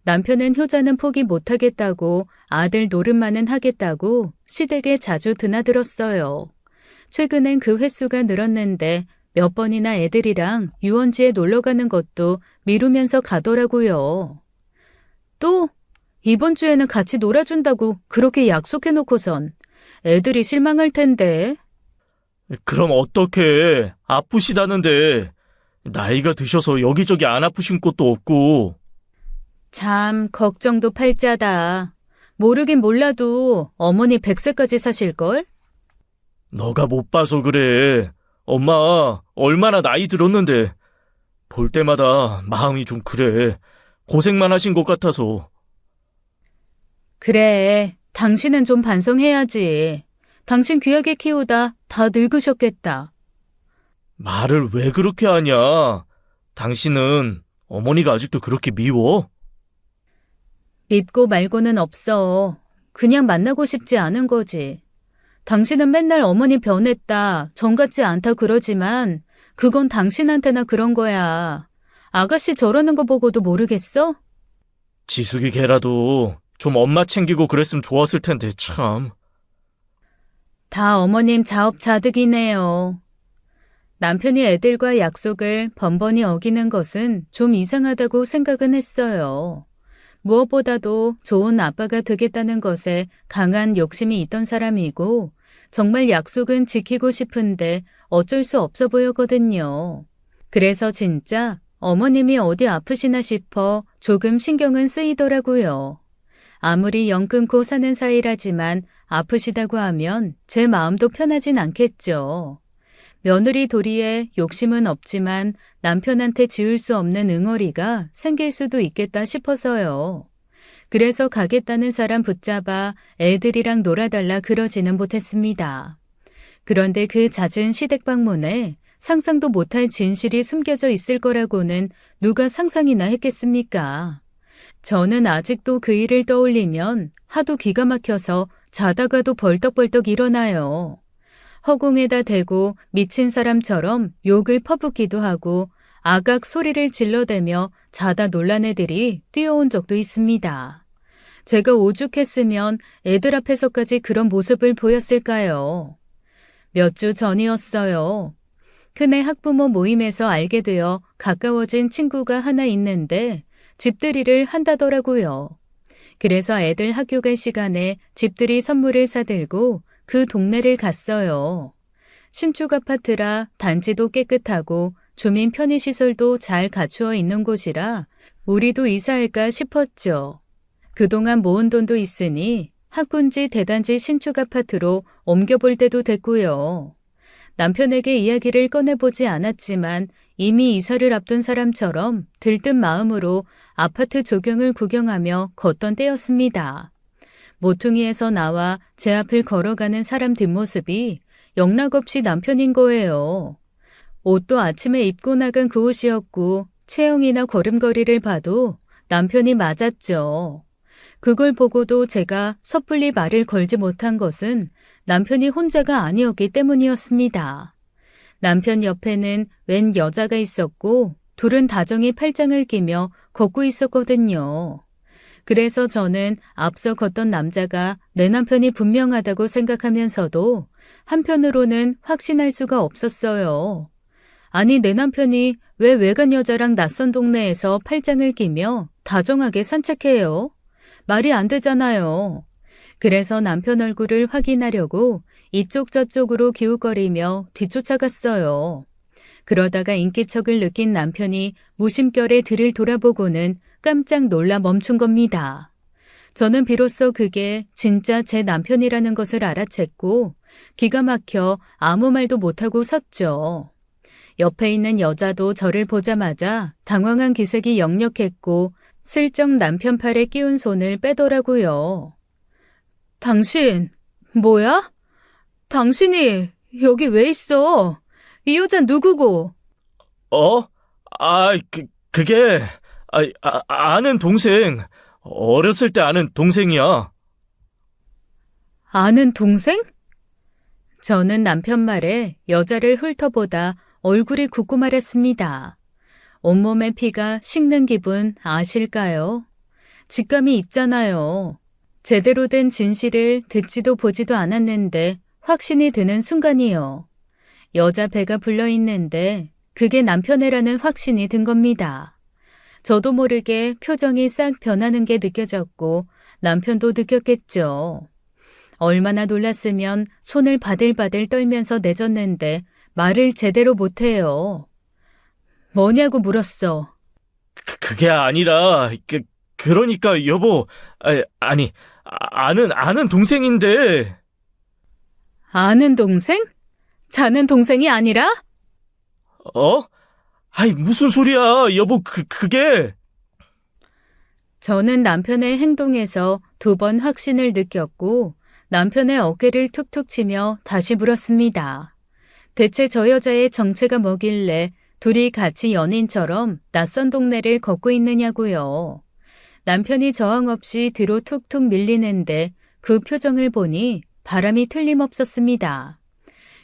남편은 효자는 포기 못하겠다고 아들 노릇만은 하겠다고 시댁에 자주 드나들었어요. 최근엔 그 횟수가 늘었는데 몇 번이나 애들이랑 유원지에 놀러 가는 것도 미루면서 가더라고요. 또 이번 주에는 같이 놀아준다고 그렇게 약속해놓고선 애들이 실망할 텐데. 그럼 어떡해. 아프시다는데. 나이가 드셔서 여기저기 안 아프신 곳도 없고. 참 걱정도 팔자다. 모르긴 몰라도 어머니 100세까지 사실걸? 너가 못 봐서 그래. 엄마 얼마나 나이 들었는데. 볼 때마다 마음이 좀 그래. 고생만 하신 것 같아서. 그래, 당신은 좀 반성해야지. 당신 귀하게 키우다 다 늙으셨겠다. 말을 왜 그렇게 하냐? 당신은 어머니가 아직도 그렇게 미워? 밉고 말고는 없어. 그냥 만나고 싶지 않은 거지. 당신은 맨날 어머니 변했다, 정 같지 않다 그러지만 그건 당신한테나 그런 거야. 아가씨 저러는 거 보고도 모르겠어? 지숙이 걔라도 좀 엄마 챙기고 그랬으면 좋았을 텐데 참. 다 어머님 자업자득이네요. 남편이 애들과 약속을 번번이 어기는 것은 좀 이상하다고 생각은 했어요. 무엇보다도 좋은 아빠가 되겠다는 것에 강한 욕심이 있던 사람이고 정말 약속은 지키고 싶은데 어쩔 수 없어 보였거든요. 그래서 진짜 어머님이 어디 아프시나 싶어 조금 신경은 쓰이더라고요. 아무리 영 끊고 사는 사이라지만 아프시다고 하면 제 마음도 편하진 않겠죠. 며느리 도리에 욕심은 없지만 남편한테 지을 수 없는 응어리가 생길 수도 있겠다 싶어서요. 그래서 가겠다는 사람 붙잡아 애들이랑 놀아달라 그러지는 못했습니다. 그런데 그 잦은 시댁 방문에 상상도 못할 진실이 숨겨져 있을 거라고는 누가 상상이나 했겠습니까? 저는 아직도 그 일을 떠올리면 하도 기가 막혀서 자다가도 벌떡벌떡 일어나요. 허공에다 대고 미친 사람처럼 욕을 퍼붓기도 하고 아각 소리를 질러대며 자다 놀란 애들이 뛰어온 적도 있습니다. 제가 오죽했으면 애들 앞에서까지 그런 모습을 보였을까요? 몇 주 전이었어요. 큰애 학부모 모임에서 알게 되어 가까워진 친구가 하나 있는데 집들이를 한다더라고요. 그래서 애들 학교 갈 시간에 집들이 선물을 사들고 그 동네를 갔어요. 신축 아파트라 단지도 깨끗하고 주민 편의시설도 잘 갖추어 있는 곳이라 우리도 이사할까 싶었죠. 그동안 모은 돈도 있으니 학군지 대단지 신축 아파트로 옮겨볼 때도 됐고요. 남편에게 이야기를 꺼내보지 않았지만 이미 이사를 앞둔 사람처럼 들뜬 마음으로 아파트 조경을 구경하며 걷던 때였습니다. 모퉁이에서 나와 제 앞을 걸어가는 사람 뒷모습이 영락없이 남편인 거예요. 옷도 아침에 입고 나간 그 옷이었고 체형이나 걸음걸이를 봐도 남편이 맞았죠. 그걸 보고도 제가 섣불리 말을 걸지 못한 것은 남편이 혼자가 아니었기 때문이었습니다. 남편 옆에는 웬 여자가 있었고 둘은 다정히 팔짱을 끼며 걷고 있었거든요. 그래서 저는 앞서 걷던 남자가 내 남편이 분명하다고 생각하면서도 한편으로는 확신할 수가 없었어요. 아니, 내 남편이 왜 외간 여자랑 낯선 동네에서 팔짱을 끼며 다정하게 산책해요? 말이 안 되잖아요. 그래서 남편 얼굴을 확인하려고 이쪽 저쪽으로 기웃거리며 뒤쫓아갔어요. 그러다가 인기척을 느낀 남편이 무심결에 뒤를 돌아보고는 깜짝 놀라 멈춘 겁니다. 저는 비로소 그게 진짜 제 남편이라는 것을 알아챘고 기가 막혀 아무 말도 못하고 섰죠. 옆에 있는 여자도 저를 보자마자 당황한 기색이 역력했고 슬쩍 남편 팔에 끼운 손을 빼더라고요. 당신, 뭐야? 당신이 여기 왜 있어? 이 여자 누구고? 어? 그게, 아는 동생. 어렸을 때 아는 동생이야. 아는 동생? 저는 남편 말에 여자를 훑어보다 얼굴이 굳고 말았습니다. 온몸의 피가 식는 기분 아실까요? 직감이 있잖아요. 제대로 된 진실을 듣지도 보지도 않았는데 확신이 드는 순간이요. 여자 배가 불러있는데 그게 남편애라는 확신이 든 겁니다. 저도 모르게 표정이 싹 변하는 게 느껴졌고 남편도 느꼈겠죠. 얼마나 놀랐으면 손을 바들바들 떨면서 내줬는데 말을 제대로 못해요. 뭐냐고 물었어. 그게 아니라, 그러니까 여보, 아는 동생인데. 아는 동생? 자는 동생이 아니라? 어? 무슨 소리야, 여보, 그게. 저는 남편의 행동에서 2번 확신을 느꼈고 남편의 어깨를 툭툭 치며 다시 물었습니다. 대체 저 여자의 정체가 뭐길래 둘이 같이 연인처럼 낯선 동네를 걷고 있느냐고요. 남편이 저항 없이 뒤로 툭툭 밀리는데 그 표정을 보니 바람이 틀림없었습니다.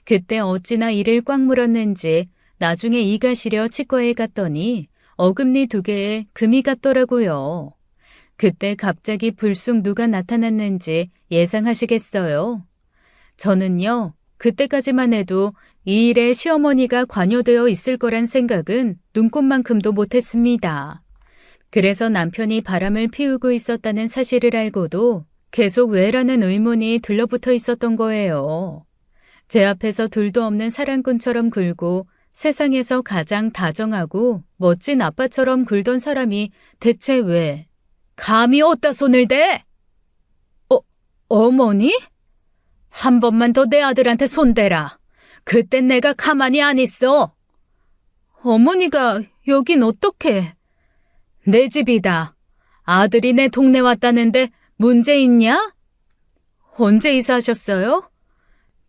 그때 어찌나 이를 꽉 물었는지 나중에 이가 시려 치과에 갔더니 어금니 2개에 금이 갔더라고요. 그때 갑자기 불쑥 누가 나타났는지 예상하시겠어요? 저는요, 그때까지만 해도 이 일에 시어머니가 관여되어 있을 거란 생각은 눈꼽만큼도 못했습니다. 그래서 남편이 바람을 피우고 있었다는 사실을 알고도 계속 왜라는 의문이 들러붙어 있었던 거예요. 제 앞에서 둘도 없는 사랑꾼처럼 굴고 세상에서 가장 다정하고 멋진 아빠처럼 굴던 사람이 대체 왜? 감히 어디다 손을 대? 어머니? 한 번만 더 내 아들한테 손대라. 그땐 내가 가만히 안 있어. 어머니가 여긴 어떻게? 내 집이다. 아들이 내 동네 왔다는데 문제 있냐? 언제 이사하셨어요?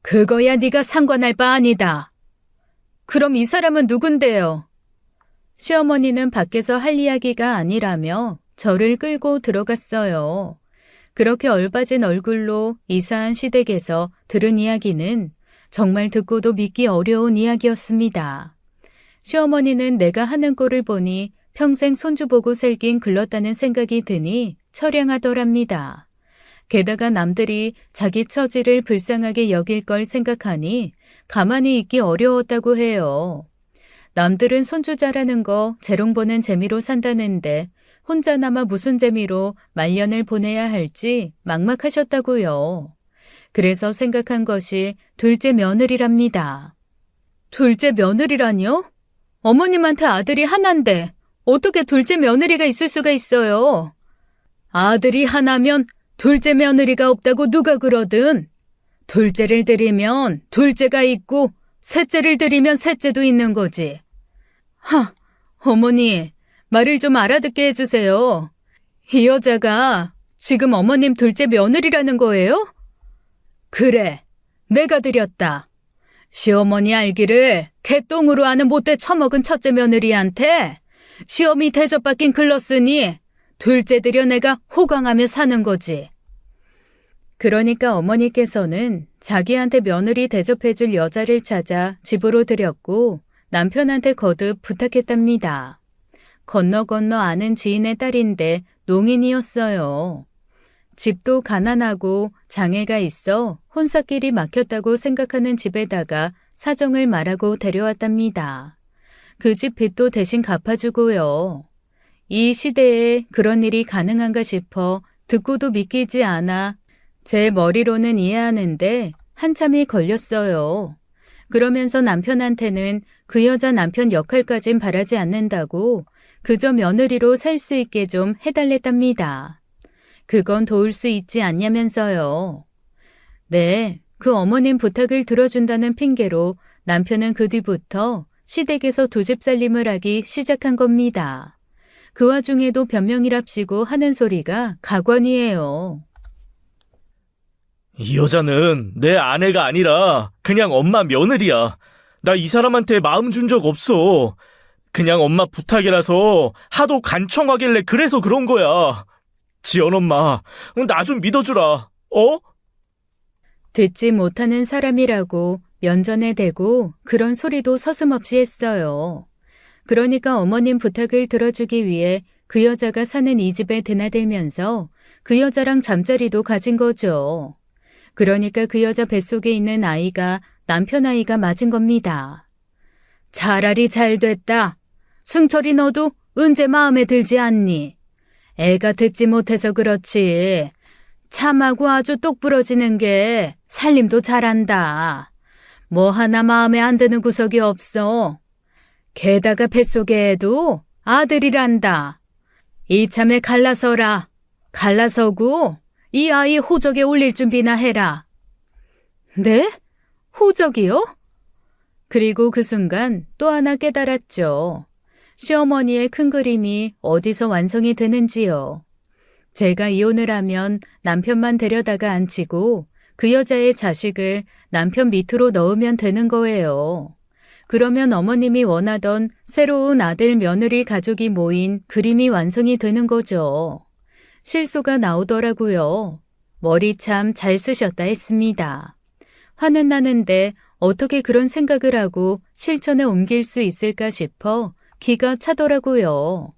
그거야 네가 상관할 바 아니다. 그럼 이 사람은 누군데요? 시어머니는 밖에서 할 이야기가 아니라며 저를 끌고 들어갔어요. 그렇게 얼빠진 얼굴로 이사한 시댁에서 들은 이야기는 정말 듣고도 믿기 어려운 이야기였습니다. 시어머니는 내가 하는 꼴을 보니 평생 손주 보고 살긴 글렀다는 생각이 드니 처량하더랍니다. 게다가 남들이 자기 처지를 불쌍하게 여길 걸 생각하니 가만히 있기 어려웠다고 해요. 남들은 손주 자라는 거 재롱 보는 재미로 산다는데 혼자나마 무슨 재미로 말년을 보내야 할지 막막하셨다고요. 그래서 생각한 것이 둘째 며느리랍니다. 둘째 며느리라뇨? 어머님한테 아들이 하나인데 어떻게 둘째 며느리가 있을 수가 있어요? 아들이 하나면 둘째 며느리가 없다고 누가 그러든 둘째를 들이면 둘째가 있고 셋째를 들이면 셋째도 있는 거지. 어머니, 말을 좀 알아듣게 해주세요. 이 여자가 지금 어머님 둘째 며느리라는 거예요? 그래, 내가 들였다. 시어머니 알기를 개똥으로 하는 못돼 처먹은 첫째 며느리한테 시어미 대접받긴 글렀으니 둘째 들여 내가 호강하며 사는 거지. 그러니까 어머니께서는 자기한테 며느리 대접해줄 여자를 찾아 집으로 들였고 남편한테 거듭 부탁했답니다. 건너 아는 지인의 딸인데 농인이었어요. 집도 가난하고 장애가 있어 혼사길이 막혔다고 생각하는 집에다가 사정을 말하고 데려왔답니다. 그 집 빚도 대신 갚아주고요. 이 시대에 그런 일이 가능한가 싶어 듣고도 믿기지 않아 제 머리로는 이해하는데 한참이 걸렸어요. 그러면서 남편한테는 그 여자 남편 역할까진 바라지 않는다고 그저 며느리로 살 수 있게 좀 해달랬답니다. 그건 도울 수 있지 않냐면서요. 네, 그 어머님 부탁을 들어준다는 핑계로 남편은 그 뒤부터 시댁에서 두 집 살림을 하기 시작한 겁니다. 그 와중에도 변명이랍시고 하는 소리가 가관이에요. 이 여자는 내 아내가 아니라 그냥 엄마 며느리야. 나 이 사람한테 마음 준 적 없어. 그냥 엄마 부탁이라서 하도 간청하길래 그래서 그런 거야. 지연 엄마, 나 좀 믿어주라. 어? 듣지 못하는 사람이라고 면전에 대고 그런 소리도 서슴없이 했어요. 그러니까 어머님 부탁을 들어주기 위해 그 여자가 사는 이 집에 드나들면서 그 여자랑 잠자리도 가진 거죠. 그러니까 그 여자 뱃속에 있는 아이가 남편 아이가 맞은 겁니다. 차라리 잘 됐다. 승철이 너도 은재 마음에 들지 않니? 애가 듣지 못해서 그렇지. 참하고 아주 똑 부러지는 게 살림도 잘한다. 뭐 하나 마음에 안 드는 구석이 없어. 게다가 뱃속에 애도 아들이란다. 이참에 갈라서라. 갈라서고 이 아이 호적에 올릴 준비나 해라. 네? 호적이요? 그리고 그 순간 또 하나 깨달았죠. 시어머니의 큰 그림이 어디서 완성이 되는지요. 제가 이혼을 하면 남편만 데려다가 앉히고 그 여자의 자식을 남편 밑으로 넣으면 되는 거예요. 그러면 어머님이 원하던 새로운 아들 며느리 가족이 모인 그림이 완성이 되는 거죠. 실소가 나오더라고요. 머리 참 잘 쓰셨다 했습니다. 화는 나는데 어떻게 그런 생각을 하고 실천에 옮길 수 있을까 싶어 기가 차더라고요.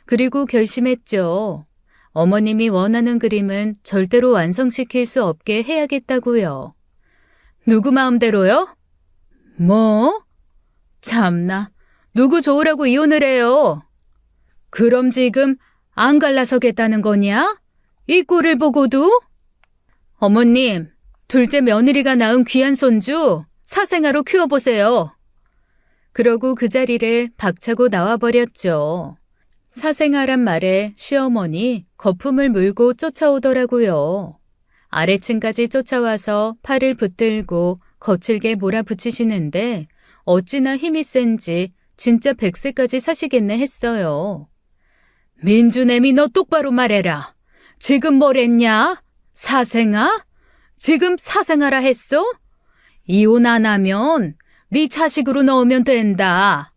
그리고 결심했죠. 어머님이 원하는 그림은 절대로 완성시킬 수 없게 해야겠다고요. 누구 마음대로요? 뭐? 참나, 누구 좋으라고 이혼을 해요? 그럼 지금 안 갈라서겠다는 거냐? 이 꼴을 보고도? 어머님, 둘째 며느리가 낳은 귀한 손주 사생아로 키워보세요. 그러고 그 자리를 박차고 나와버렸죠. 사생아란 말에 시어머니 거품을 물고 쫓아오더라고요. 아래층까지 쫓아와서 팔을 붙들고 거칠게 몰아붙이시는데 어찌나 힘이 센지 진짜 100세까지 사시겠네 했어요. 민주내미 너 똑바로 말해라. 지금 뭐랬냐? 사생아? 지금 사생아라 했어? 이혼 안 하면 네 자식으로 넣으면 된다.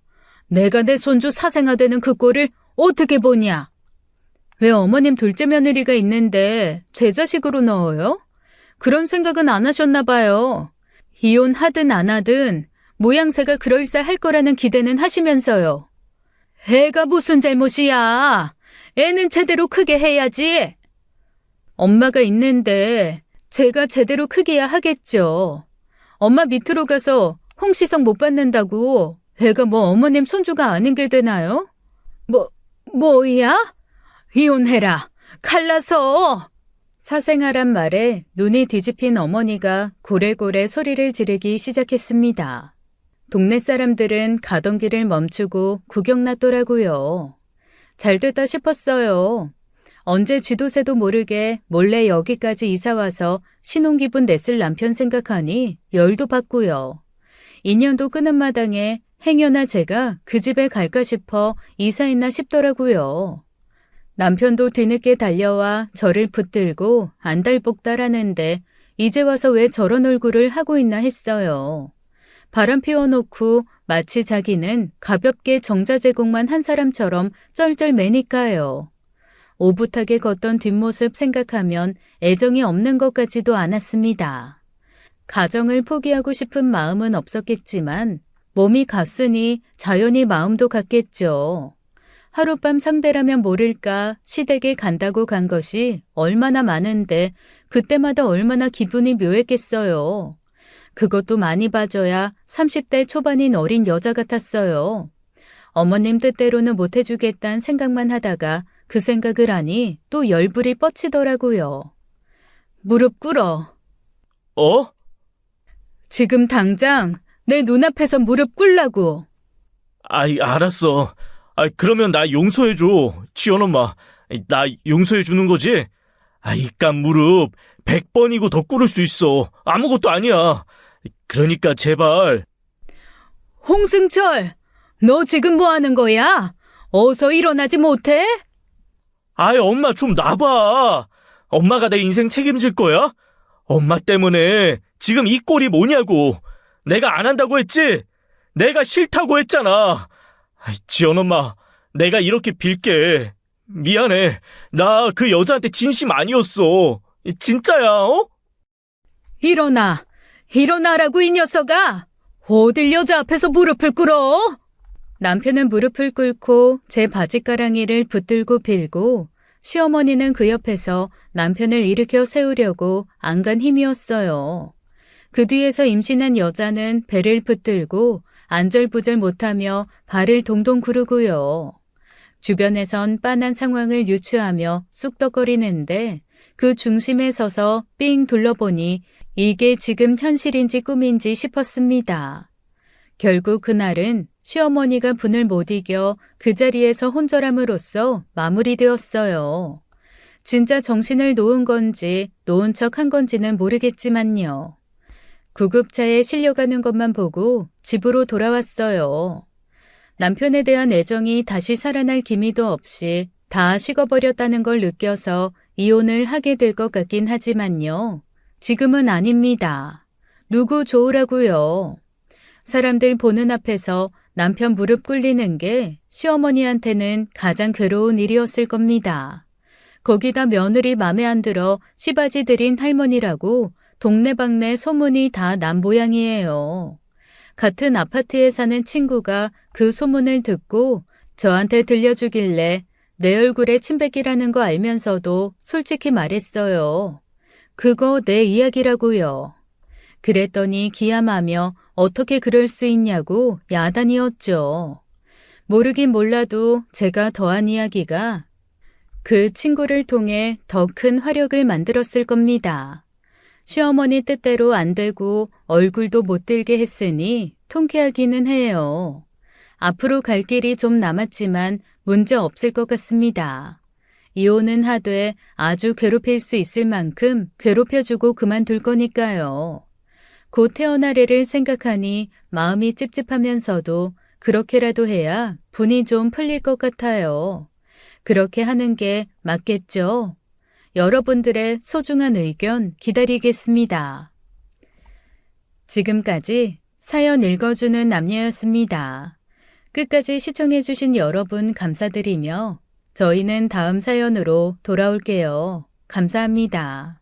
내가 내 손주 사생아 되는 그 꼴을 어떻게 보냐? 왜 어머님 둘째 며느리가 있는데 제 자식으로 넣어요? 그런 생각은 안 하셨나 봐요. 이혼하든 안 하든 모양새가 그럴싸할 거라는 기대는 하시면서요. 애가 무슨 잘못이야. 애는 제대로 크게 해야지. 엄마가 있는데 제가 제대로 크게야 하겠죠. 엄마 밑으로 가서 홍시성 못 받는다고 애가 뭐 어머님 손주가 아닌 게 되나요? 뭐야? 이혼해라. 갈라서. 사생아란 말에 눈이 뒤집힌 어머니가 고래고래 소리를 지르기 시작했습니다. 동네 사람들은 가던 길을 멈추고 구경났더라고요. 잘됐다 싶었어요. 언제 쥐도새도 모르게 몰래 여기까지 이사와서 신혼기분 냈을 남편 생각하니 열도 받고요. 인연도 끄는 마당에 행여나 제가 그 집에 갈까 싶어 이사했나 싶더라고요. 남편도 뒤늦게 달려와 저를 붙들고 안달복달하는데 이제 와서 왜 저런 얼굴을 하고 있나 했어요. 바람 피워놓고 마치 자기는 가볍게 정자 제공만 한 사람처럼 쩔쩔매니까요. 오붓하게 걷던 뒷모습 생각하면 애정이 없는 것 같지도 않았습니다. 가정을 포기하고 싶은 마음은 없었겠지만 몸이 갔으니 자연히 마음도 갔겠죠. 하룻밤 상대라면 모를까 시댁에 간다고 간 것이 얼마나 많은데 그때마다 얼마나 기분이 묘했겠어요. 그것도 많이 봐줘야 30대 초반인 어린 여자 같았어요. 어머님 뜻대로는 못해주겠다는 생각만 하다가 그 생각을 하니 또 열불이 뻗치더라고요. 무릎 꿇어. 어? 지금 당장 내 눈앞에서 무릎 꿇라고. 아이, 알았어. 그러면 나 용서해줘. 지연 엄마. 나 용서해주는 거지? 이깟 무릎 100번이고 더 꿇을 수 있어. 아무것도 아니야. 그러니까 제발. 홍승철, 너 지금 뭐 하는 거야? 어서 일어나지 못해? 엄마 좀 놔봐. 엄마가 내 인생 책임질 거야? 엄마 때문에 지금 이 꼴이 뭐냐고. 내가 안 한다고 했지? 내가 싫다고 했잖아. 지연 엄마, 내가 이렇게 빌게. 미안해. 나 그 여자한테 진심 아니었어. 진짜야, 어? 일어나. 일어나라고 이 녀석아. 어딜 여자 앞에서 무릎을 꿇어? 남편은 무릎을 꿇고 제 바지가랑이를 붙들고 빌고 시어머니는 그 옆에서 남편을 일으켜 세우려고 안간 힘이었어요. 그 뒤에서 임신한 여자는 배를 붙들고 안절부절 못하며 발을 동동 구르고요. 주변에선 빤한 상황을 유추하며 쑥덕거리는데 그 중심에 서서 삥 둘러보니 이게 지금 현실인지 꿈인지 싶었습니다. 결국 그날은 시어머니가 분을 못 이겨 그 자리에서 혼절함으로써 마무리되었어요. 진짜 정신을 놓은 건지 놓은 척 한 건지는 모르겠지만요. 구급차에 실려가는 것만 보고 집으로 돌아왔어요. 남편에 대한 애정이 다시 살아날 기미도 없이 다 식어버렸다는 걸 느껴서 이혼을 하게 될 것 같긴 하지만요. 지금은 아닙니다. 누구 좋으라고요. 사람들 보는 앞에서 남편 무릎 꿇리는 게 시어머니한테는 가장 괴로운 일이었을 겁니다. 거기다 며느리 맘에 안 들어 시바지 들인 할머니라고 동네방네 소문이 다 난 모양이에요. 같은 아파트에 사는 친구가 그 소문을 듣고 저한테 들려주길래 내 얼굴에 침뱉기라는 거 알면서도 솔직히 말했어요. 그거 내 이야기라고요. 그랬더니 기함하며 어떻게 그럴 수 있냐고 야단이었죠. 모르긴 몰라도 제가 더한 이야기가 그 친구를 통해 더 큰 화력을 만들었을 겁니다. 시어머니 뜻대로 안 되고 얼굴도 못 들게 했으니 통쾌하기는 해요. 앞으로 갈 길이 좀 남았지만 문제 없을 것 같습니다. 이혼은 하되 아주 괴롭힐 수 있을 만큼 괴롭혀주고 그만둘 거니까요. 곧 태어날 애를 생각하니 마음이 찝찝하면서도 그렇게라도 해야 분이 좀 풀릴 것 같아요. 그렇게 하는 게 맞겠죠? 여러분들의 소중한 의견 기다리겠습니다. 지금까지 사연 읽어주는 남녀였습니다. 끝까지 시청해주신 여러분 감사드리며 저희는 다음 사연으로 돌아올게요. 감사합니다.